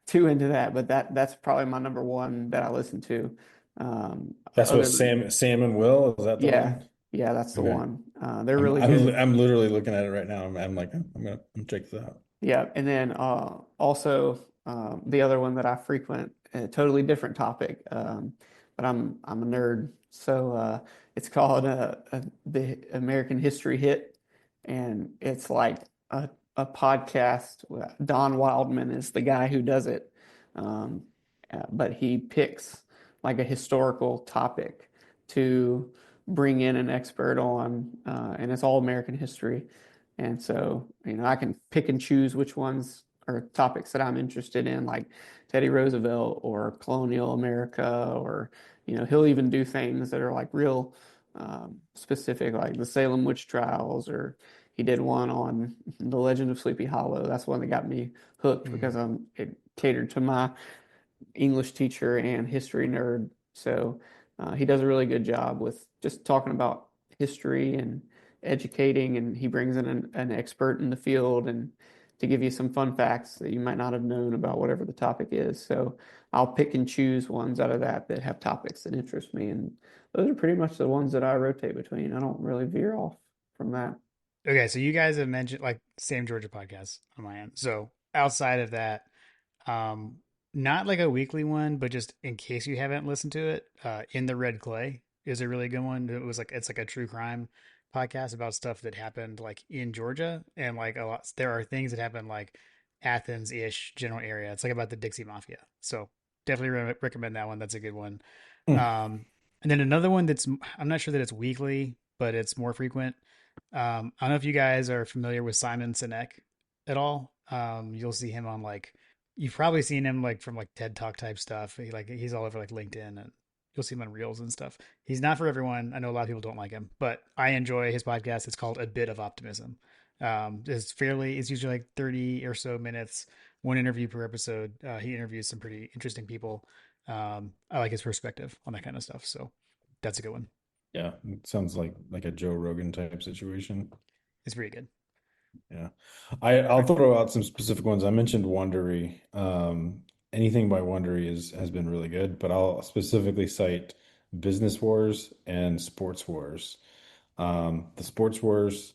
too into that, but that's probably my number one that I listen to. That's what Other than Sam and Will, is that the yeah, one? yeah, that's the Okay. one. They're I'm really I'm good. I'm literally looking at it right now. I'm like, I'm gonna check this out. Yeah, and then also the other one that I frequent, a totally different topic, but I'm a nerd, so it's called the American History Hit, and it's like a podcast. Don Wildman is the guy who does it, um, but he picks like a historical topic to bring in an expert on, and it's all American history. And so, I can pick and choose which ones are topics that I'm interested in, like Teddy Roosevelt or colonial America, or, he'll even do things that are like real specific, like the Salem witch trials, or he did one on the Legend of Sleepy Hollow. That's one that got me hooked because Mm. it catered to my English teacher and history nerd. So he does a really good job with just talking about history and educating, and he brings in an expert in the field and to give you some fun facts that you might not have known about whatever the topic is. So I'll pick and choose ones out of that have topics that interest me, and those are pretty much the ones that I rotate between. I don't really veer off from that. Okay, so you guys have mentioned like same Georgia podcast on my end. So outside of that, um, not like a weekly one, but just in case you haven't listened to it, In the Red Clay is a really good one. It's like a true crime podcast about stuff that happened like in Georgia, and like a lot there are things that happen like Athens-ish general area. It's like about the Dixie Mafia. So definitely recommend that one. That's a good one. Mm. Um, and then another one that's I'm not sure that it's weekly, but it's more frequent. I don't know if you guys are familiar with Simon Sinek at all. You'll see him on like you've probably seen him like from like TED Talk type stuff. He's all over like LinkedIn, and you'll see him on Reels and stuff. He's not for everyone. I know a lot of people don't like him, but I enjoy his podcast. It's called A Bit of Optimism. It's usually like 30 or so minutes, one interview per episode. He interviews some pretty interesting people. I like his perspective on that kind of stuff. So that's a good one. Yeah, it sounds like a Joe Rogan type situation. It's pretty good. Yeah. I'll throw out some specific ones. I mentioned Wondery. Anything by Wondery has been really good, but I'll specifically cite Business Wars and Sports Wars. The Sports Wars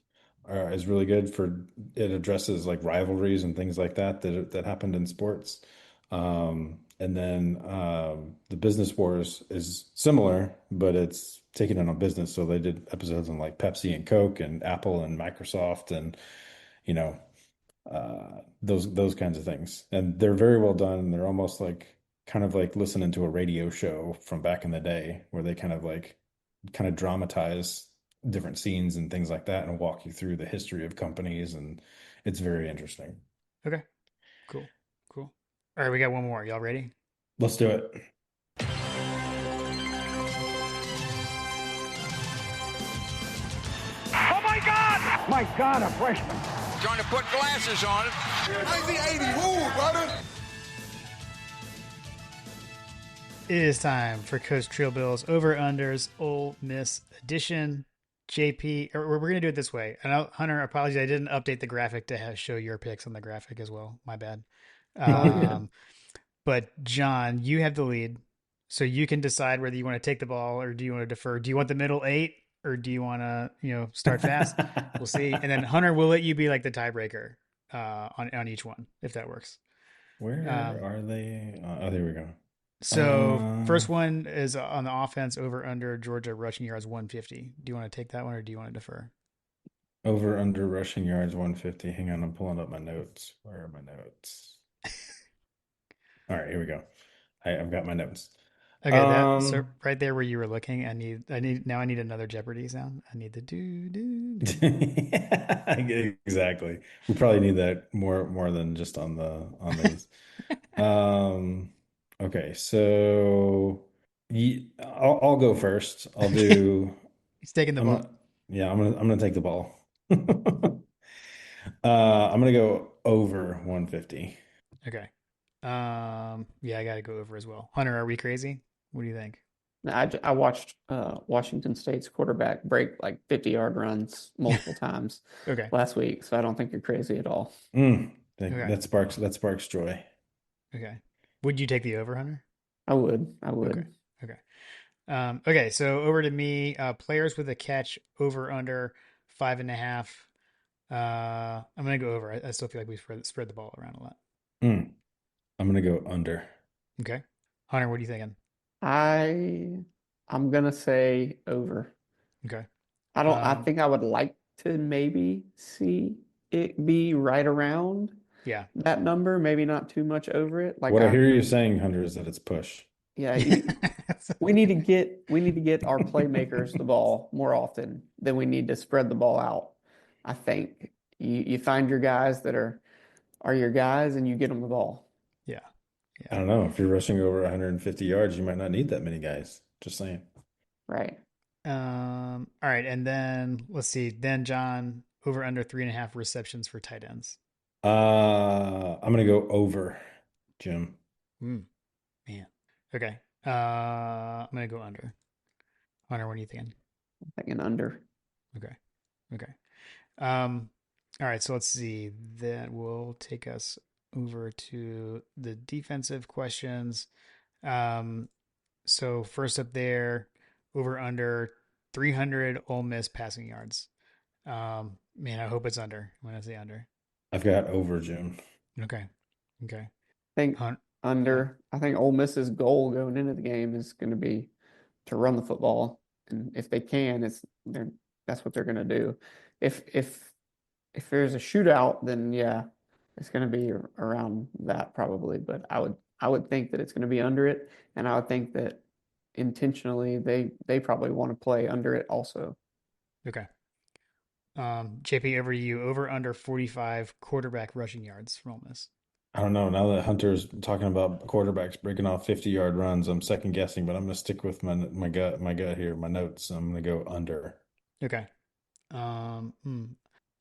is really good for it addresses like rivalries and things like that happened in sports. And then the Business Wars is similar, but it's taking it on business. So they did episodes on like Pepsi and Coke and Apple and Microsoft and you know those kinds of things. And they're very well done. They're almost like kind of like listening to a radio show from back in the day where they kind of dramatize different scenes and things like that and walk you through the history of companies and it's very interesting. Okay. Cool. Cool. All right, we got one more. Y'all ready? Let's do it. Oh my God! My God, a freshman. Trying to put glasses on it. 1980, woo, brother. It is time for Coach Trail Bill's Over Unders Ole Miss edition. JP, or we're going to do it this way. And Hunter, apologies, I didn't update the graphic to show your picks on the graphic as well. My bad. Yeah. But John, you have the lead, so you can decide whether you want to take the ball or do you want to defer. Do you want the middle eight or do you want to, start fast? We'll see. And then Hunter, will let you be like the tiebreaker on each one if that works. Where are they? Oh, there we go. So first one is on the offense over under Georgia rushing yards 150. Do you want to take that one or do you want to defer? Over under rushing yards 150. Hang on, I'm pulling up my notes. Where are my notes? All right, here we go. I've got my notes. Okay, so right there where you were looking, I need another Jeopardy sound. I need the do. Exactly. We probably need that more than just on these. Okay, so I'll go first. I'll do. He's taking the ball. I'm gonna take the ball. I'm gonna go over 150. Okay. Yeah, I got to go over as well. Hunter, are we crazy? What do you think? I watched Washington State's quarterback break like 50-yard runs multiple times Okay. last week, so I don't think you're crazy at all. Okay. That sparks joy. Okay. Would you take the over, Hunter? I would. Okay. Okay. So over to me, players with a catch over under 5.5. I'm going to go over. I still feel like we spread the ball around a lot. I'm going to go under. Okay. Hunter, what are you thinking? I'm gonna say over. Okay. I think I would like to maybe see it be right around Yeah. that number, maybe not too much over it. Like what I hear you saying, Hunter, is that it's push. Yeah, we need to get our playmakers the ball more often than we need to spread the ball out. I think you find your guys that are your guys and you get them the ball. Yeah. I don't know. If you're rushing over 150 yards, you might not need that many guys. Just saying. Right. All right, and then let's see. Then John, over under 3.5 receptions for tight ends. I'm gonna go over, Jim. Man. Okay. I'm gonna go under. Hunter, what are you thinking? I'm thinking under. Okay. All right, so let's see. That will take us over to the defensive questions. So first up there, over under 300 Ole Miss passing yards. Man, I hope it's under. I'm gonna say under. I've got over, Jim. Okay. I think under. I think Ole Miss's goal going into the game is going to be to run the football, and if they can, that's what they're going to do. If there's a shootout, then yeah, it's going to be around that probably. But I would think that it's going to be under it, and I would think that intentionally they probably want to play under it also. Okay. JP, over to you. Over under 45 quarterback rushing yards from Ole Miss. I don't know. Now that Hunter's talking about quarterbacks breaking off 50-yard runs, I'm second guessing, but I'm going to stick with my gut here, my notes. I'm going to go under. Okay. I'm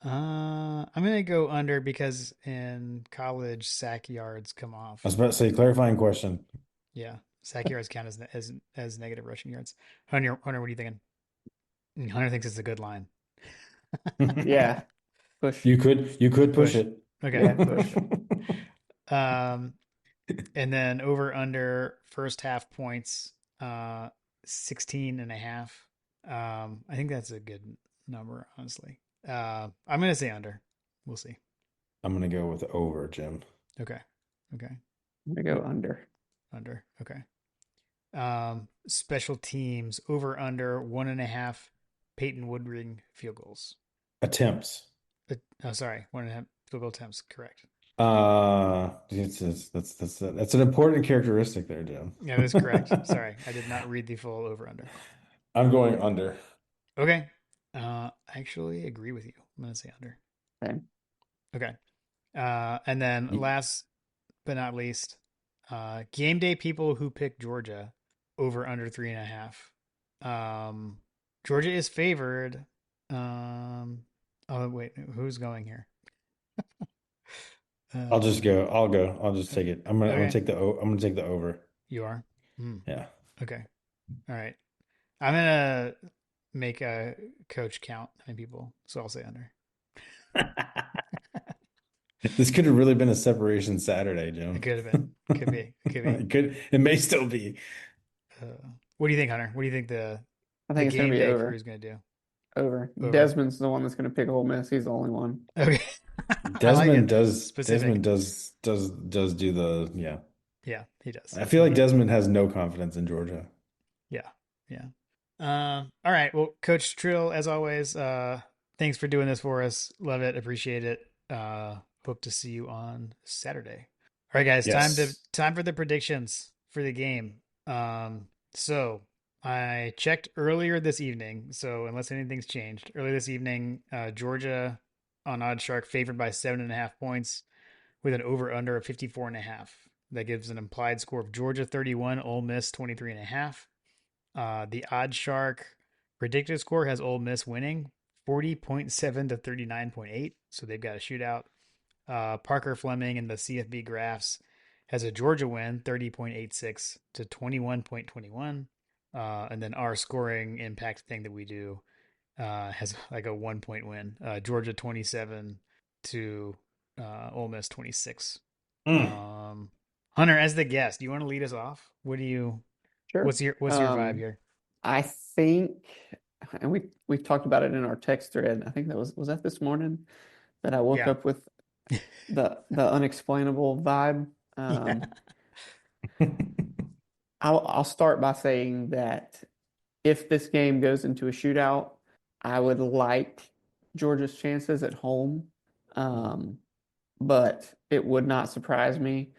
going to go under because in college sack yards come off. I was about to say clarifying question. Yeah, sack yards count as negative rushing yards. Hunter, what are you thinking? Hunter thinks it's a good line. Yeah, push. You could push it. Okay. Yeah, push. And then over under first half points, 16.5. I think that's a good number, honestly. I'm gonna say under. We'll see. I'm gonna go with over, Jim. Okay. I'm gonna go under. Under. Okay. Special teams over under 1.5 Peyton Woodring field goals. Attempts. Sorry, 1.5 field goal attempts. Correct. That's an important characteristic there, Jim. Yeah, that's correct. Sorry, I did not read the full over under. I'm going under. Okay. I actually agree with you. I'm gonna say under. Okay. Okay. And then last but not least, game day people who pick Georgia over under 3.5. Georgia is favored. Oh wait, who's going here? I'll just go. I'll go. I'll just take it. I'm gonna Okay. take I'm gonna take the over. You are? Yeah. Okay. All right. I'm gonna make a coach count how many people, so I'll say under. This could have really been a separation Saturday, Jim. It could have been. Could be. Could be. It could. It may still be. What do you think, Hunter? What do you think I the think it's going game to be day over. crew is going to do? Over. Over. Desmond's the one that's going to pick Ole Miss. He's the only one. Okay. Desmond does. Specific. Desmond does do the yeah. Yeah, he does. I feel like Desmond has no confidence in Georgia. Yeah. Yeah. All right. Well, Coach Trill, as always, thanks for doing this for us. Love it. Appreciate it. Hope to see you on Saturday. All right, guys. Yes. Time for the predictions for the game. So I checked earlier this evening. So unless anything's changed, earlier this evening, Georgia on OddsShark favored by 7.5 points with an over under of 54.5. That gives an implied score of Georgia 31, Ole Miss 23.5. The OddsShark predicted score has Ole Miss winning 40.7 to 39.8. So they've got a shootout. Parker Fleming in the CFB graphs has a Georgia win 30.86 to 21.21. And then our scoring impact thing that we do has like a 1-point win. Georgia 27 to Ole Miss 26. Hunter, as the guest, do you want to lead us off? What do you? Sure. What's your vibe here? I think, and we've talked about it in our text thread. I think that was that this morning that I woke up with the unexplainable vibe. I'll start by saying that if this game goes into a shootout, I would like Georgia's chances at home, but it would not surprise me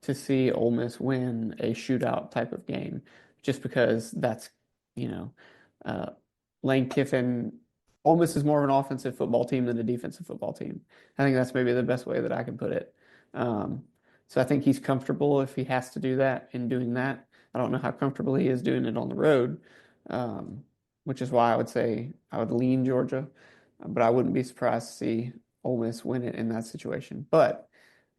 to see Ole Miss win a shootout type of game, just because that's, Lane Kiffin. Ole Miss is more of an offensive football team than a defensive football team. I think that's maybe the best way that I can put it. So I think he's comfortable if he has to do that in doing that. I don't know how comfortable he is doing it on the road, which is why I would say I would lean Georgia, but I wouldn't be surprised to see Ole Miss win it in that situation. But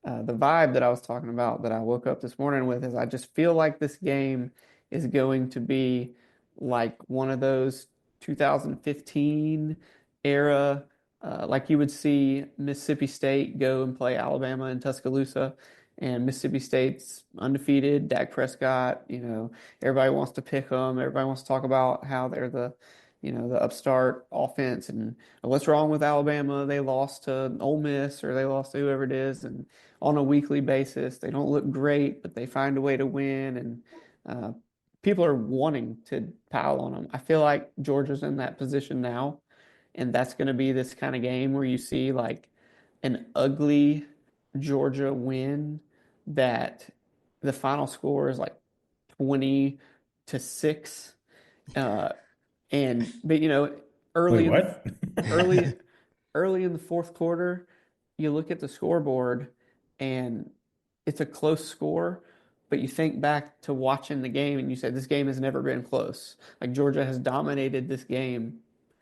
the vibe that I was talking about that I woke up this morning with is I just feel like this game is going to be like one of those 2015 era, like you would see Mississippi State go and play Alabama in Tuscaloosa, and Mississippi State's undefeated. Dak Prescott, everybody wants to pick them. Everybody wants to talk about how they're the upstart offense and what's wrong with Alabama. They lost to Ole Miss or they lost to whoever it is, and on a weekly basis, they don't look great, but they find a way to win, and people are wanting to pile on them. I feel like Georgia's in that position now, and that's going to be this kind of game where you see like an ugly Georgia win that the final score is like 20-6. But early Wait, what? early in the fourth quarter, you look at the scoreboard and it's a close score, but you think back to watching the game and you say this game has never been close. Like Georgia has dominated this game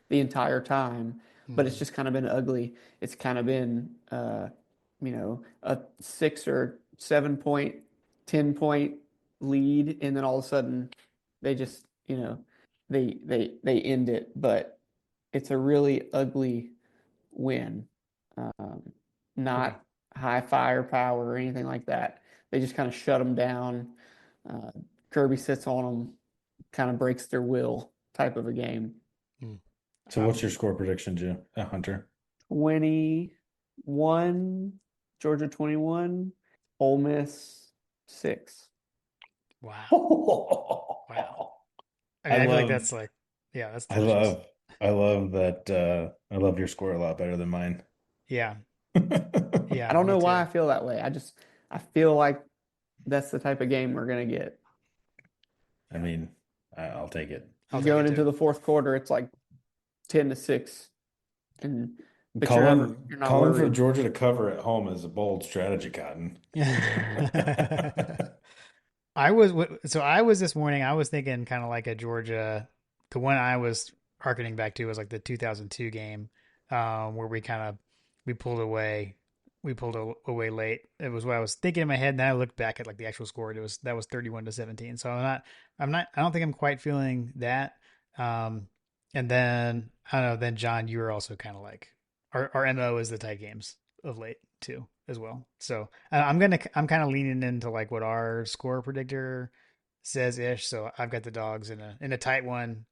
the entire time, but it's just kind of been ugly. It's kind of been a 6 or 7 point, 10 point lead, and then all of a sudden they just they end it. But it's a really ugly win, not high firepower or anything like that. They just kind of shut them down. Kirby sits on them, kind of breaks their will type of a game. So what's your score prediction, Jim? Hunter? 21, Georgia 21, Ole Miss 6. Wow. Wow. I I mean, I feel like love, that's like, yeah, that's I delicious. love, I love that. I love your score a lot better than mine. Yeah. I Yeah, don't me know why I too. feel that way. I feel like that's the type of game we're gonna get. I mean, I'll take it. I'll take Going it into too. the fourth quarter, it's like 10-6, and but Calling you're not calling for worried. Georgia to cover at home is a bold strategy, Cotton. I was this morning, I was thinking kind of like a Georgia, the one I was harkening back to was like the 2002 game, where we pulled away, away late. It was what I was thinking in my head. And then I looked back at like the actual score. That was 31-17. So I don't think I'm quite feeling that. Um, and then I don't know, then John, you were also kind of like, our MO is the tight games of late too, as well. So I'm kind of leaning into like what our score predictor says ish. So I've got the dogs in a tight one,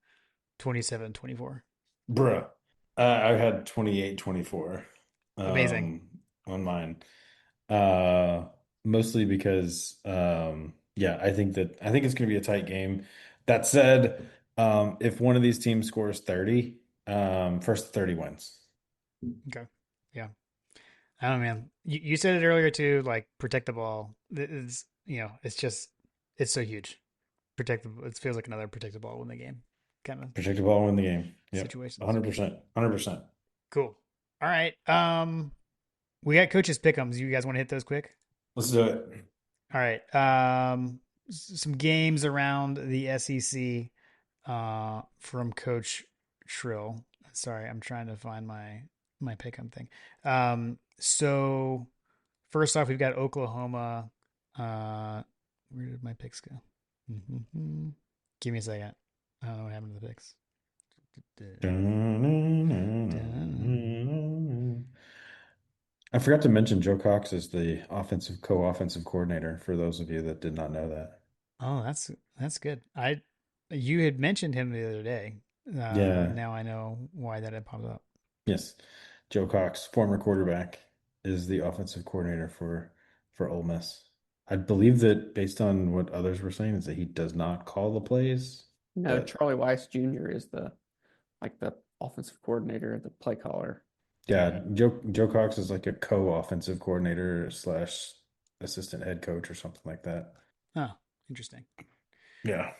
27-24. Bruh. I had 28-24 Amazing. on mine. Uh Mostly because yeah, I think it's gonna be a tight game. That said, if one of these teams scores 30, first 30 wins. Okay. Yeah. I don't know, man. You said it earlier too, like protect the ball. It's, it's just, it's so huge. Protect the, it feels like another protect the ball win the game kind of Protect the ball, win the game. Yep. situations. 100%. 100%. Cool. All right. We got coaches pick'ems. You guys want to hit those quick? Let's do it. All right. Some games around the SEC from Coach Trill. Sorry, I'm trying to find my pick'em thing. So first off, we've got Oklahoma. Where did my picks go? Give me a second. I don't know what happened to the picks. I forgot to mention Joe Cox is the co-offensive coordinator for those of you that did not know that. Oh, that's good. You had mentioned him the other day, and Yeah. now I know why that had popped up. Yes. Joe Cox, former quarterback, is the offensive coordinator for Ole Miss. I believe that based on what others were saying is that he does not call the plays, No, but Charlie Weiss Jr. is the offensive coordinator, the play caller. yeah, Joe Cox is like a co-offensive coordinator slash assistant head coach or something like that. Oh, interesting. Yeah.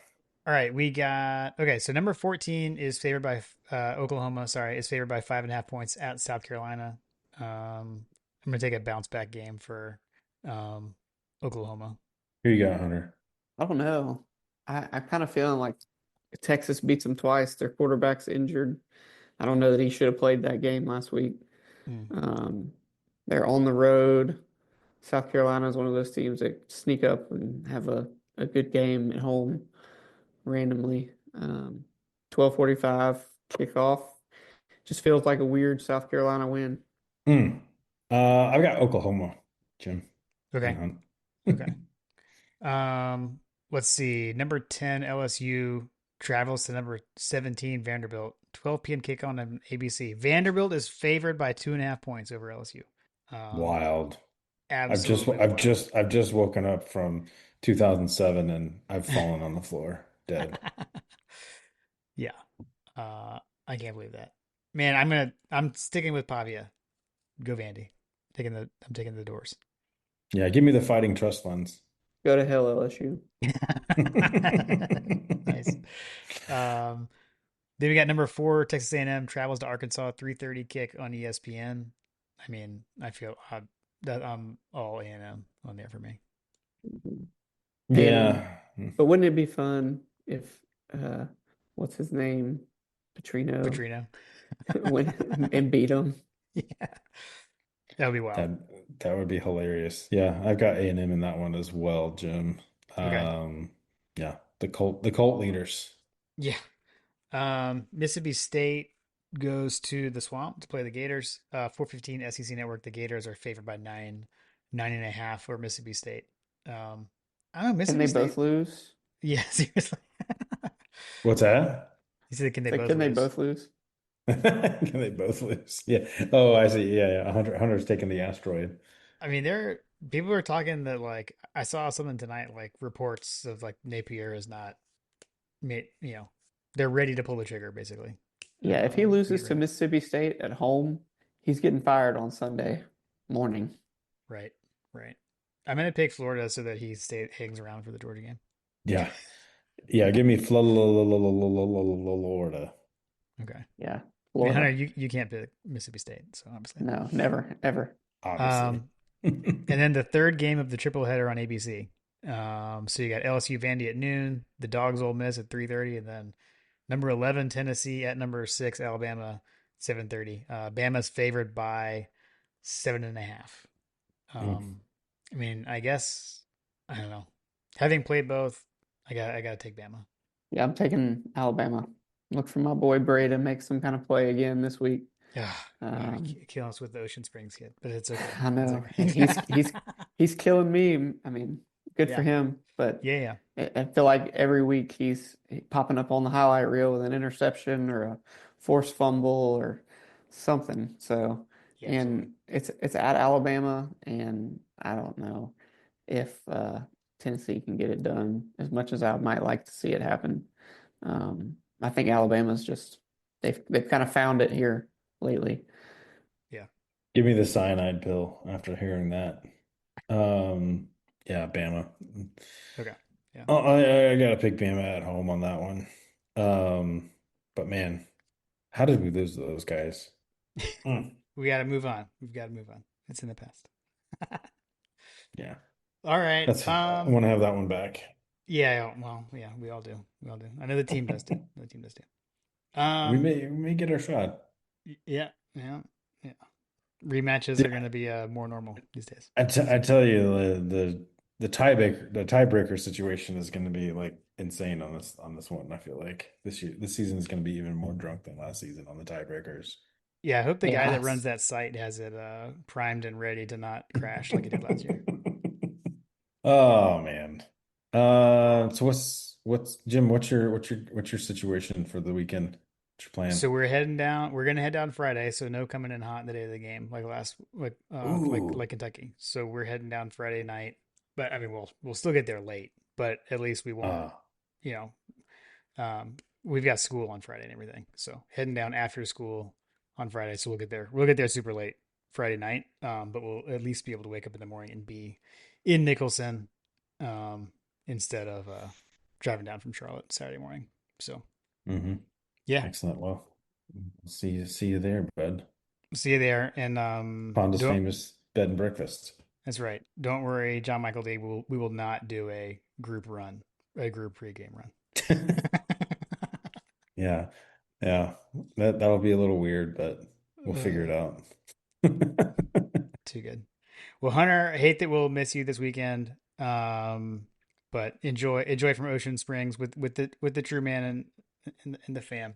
All right, we got okay. So number 14 is favored by Oklahoma. Sorry, is favored by 5.5 points at South Carolina. I'm gonna take a bounce back game for um, Oklahoma. Who you got, Hunter? I don't know. I'm kind of feeling like Texas beats them twice. Their quarterback's injured. I don't know that he should have played that game last week. Hmm. Um, they're on the road. South Carolina is one of those teams that sneak up and have a good game at home randomly. 12:45 kickoff. Just feels like a weird South Carolina win. Hmm. I've got Oklahoma, Jim and Okay, Hunt. okay. Let's see. Number 10 LSU travels to number 17 Vanderbilt. 12 p.m. kick on ABC. Vanderbilt is favored by 2.5 points over LSU. Um, Wild. Absolutely wild. I've just woken up from 2007 and I've fallen on the floor dead. Yeah. I can't believe that. Man, I'm sticking with Pavia. Go Vandy. I'm taking the doors. Yeah, give me the fighting trust funds. Go to hell, LSU. Nice. Um, then we got number 4 Texas A&M travels to Arkansas 3:30 kick on ESPN. I mean, I feel that I'm all A&M on there for me. And Yeah. but wouldn't it be fun if what's his name? Petrino Petrino. went and beat him? Yeah. That would be wild. That that would be hilarious. Yeah, I've got A&M in that one as well, Jim. Okay. Yeah, the Colt leaders. Yeah. Mississippi State goes to the Swamp to play the Gators. 4:15 SEC Network. The Gators are favored by 9.5 for Mississippi State. I don't know, Can they Mississippi State. both lose? Yeah, seriously. What's that? You said, can they It's like, both can they lose? both lose? Can they both lose? Yeah. Oh, I see. Yeah, yeah. Hunter's taking the asteroid. I mean, People are talking that like I saw something tonight, like reports of like Napier is not made, they're ready to pull the trigger basically. Yeah, if he To get loses rid to of it. Mississippi State at home, he's getting fired on Sunday morning. Right. Right. I'm gonna pick Florida so that he hangs around for the Georgia game. Yeah. Yeah, give me Florida. Okay. Yeah, I mean, Hunter, Florida. you can't pick Mississippi State, so obviously. No, never, ever. Obviously. Um, and then the third game of the triple header on ABC. So you got LSU Vandy at noon, the Dogs Ole Miss at 3:30, and then number 11 Tennessee at number 6 Alabama 7:30. Bama's favored by 7.5. Mm. I mean, I guess I don't know. Having played both, I got to take Bama. Yeah, I'm taking Alabama. Look for my boy Bray to make some kind of play again this week. Yeah, Um, kill us with the Ocean Springs kid, but it's okay. I It's know, and okay. he's killing me. I mean, good for Yeah, him, but yeah. I feel like every week he's popping up on the highlight reel with an interception or a forced fumble or something. So, Yeah, absolutely. and it's at Alabama, and I don't know if Tennessee can get it done as much as I might like to see it happen. I think Alabama's just they've kind of found it here lately. Yeah. Give me the cyanide pill after hearing that. Yeah, Bama. Okay. Yeah. Oh, I gotta pick Bama at home on that one. But man, how did we lose to those guys? Mm, We got to move on. We've got to move on. It's in the past. yeah, All right. I want to have that one back. Yeah. Well, yeah. We all do. We all do. I know the team does too. The team does too. We may get our shot. Yeah. Yeah. Yeah. Rematches are going to be more normal these days. I tell you the tiebreaker situation is going to be like insane on this one. I feel like this season is going to be even more drunk than last season on the tiebreakers. Yeah. I hope the guy that runs Yes. that site has it primed and ready to not crash like it did last year. Oh man. So what's Jim? What's your situation for the weekend? What's your plan? So we're heading down. We're gonna head down Friday. So no coming in hot the day of the game, like Ooh. like Kentucky. So we're heading down Friday night. But I mean, we'll still get there late. But at least we won't. Uh, You know, we've got school on Friday and everything. So heading down after school on Friday. So we'll get there. We'll get there super late Friday night. But we'll at least be able to wake up in the morning and be in Nicholson, instead of driving down from Charlotte Saturday morning. So hmm yeah, Excellent. Well, see you there, bud. see you there. And Honda's don't. famous bed and breakfast. That's right. Don't worry, John Michael D. We will not do a group run, a group pregame run. Yeah. Yeah. That'll be a little weird, but we'll figure it Uh, out. Too good. Well, Hunter, I hate that we'll miss you this weekend. But enjoy from Ocean Springs with the True Man and the fam.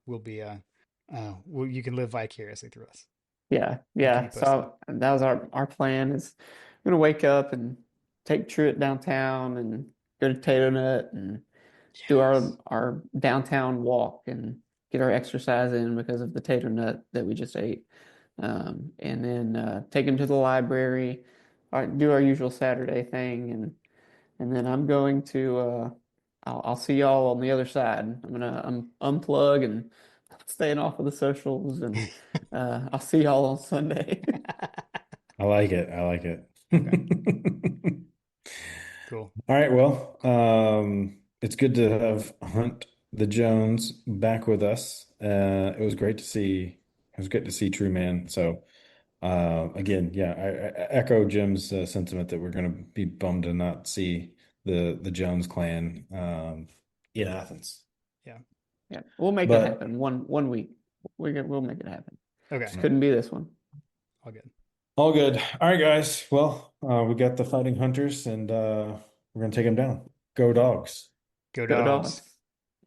We'll be you can live vicariously through us. Yeah, We'll keep you yeah. posted. So that was our plan is we're gonna wake up and take Truett downtown and go to Tato Nut and do Yes. our downtown walk and get our exercise in because of the tater nut that we just ate. And then take him to the library, do our usual Saturday thing, and then I'm going to I'll see y'all on the other side. I'm gonna unplug and staying off of the socials, and I'll see y'all on Sunday. I like it. I like it. Okay. Cool. All right, well, it's good to have Hunt the Jones back with us. It was great to see. It was good to see True Man. So, again, yeah, I echo Jim's sentiment that we're going to be bummed to not see the Jones clan in Athens. Yeah. Yeah, we'll make it But happen one week. We'll make it happen. Okay. Just couldn't be this one. All good. all good. All right, guys. Well, we got the Fighting Hunters, and we're going to take them down. Go dogs. Go Go dogs. dogs.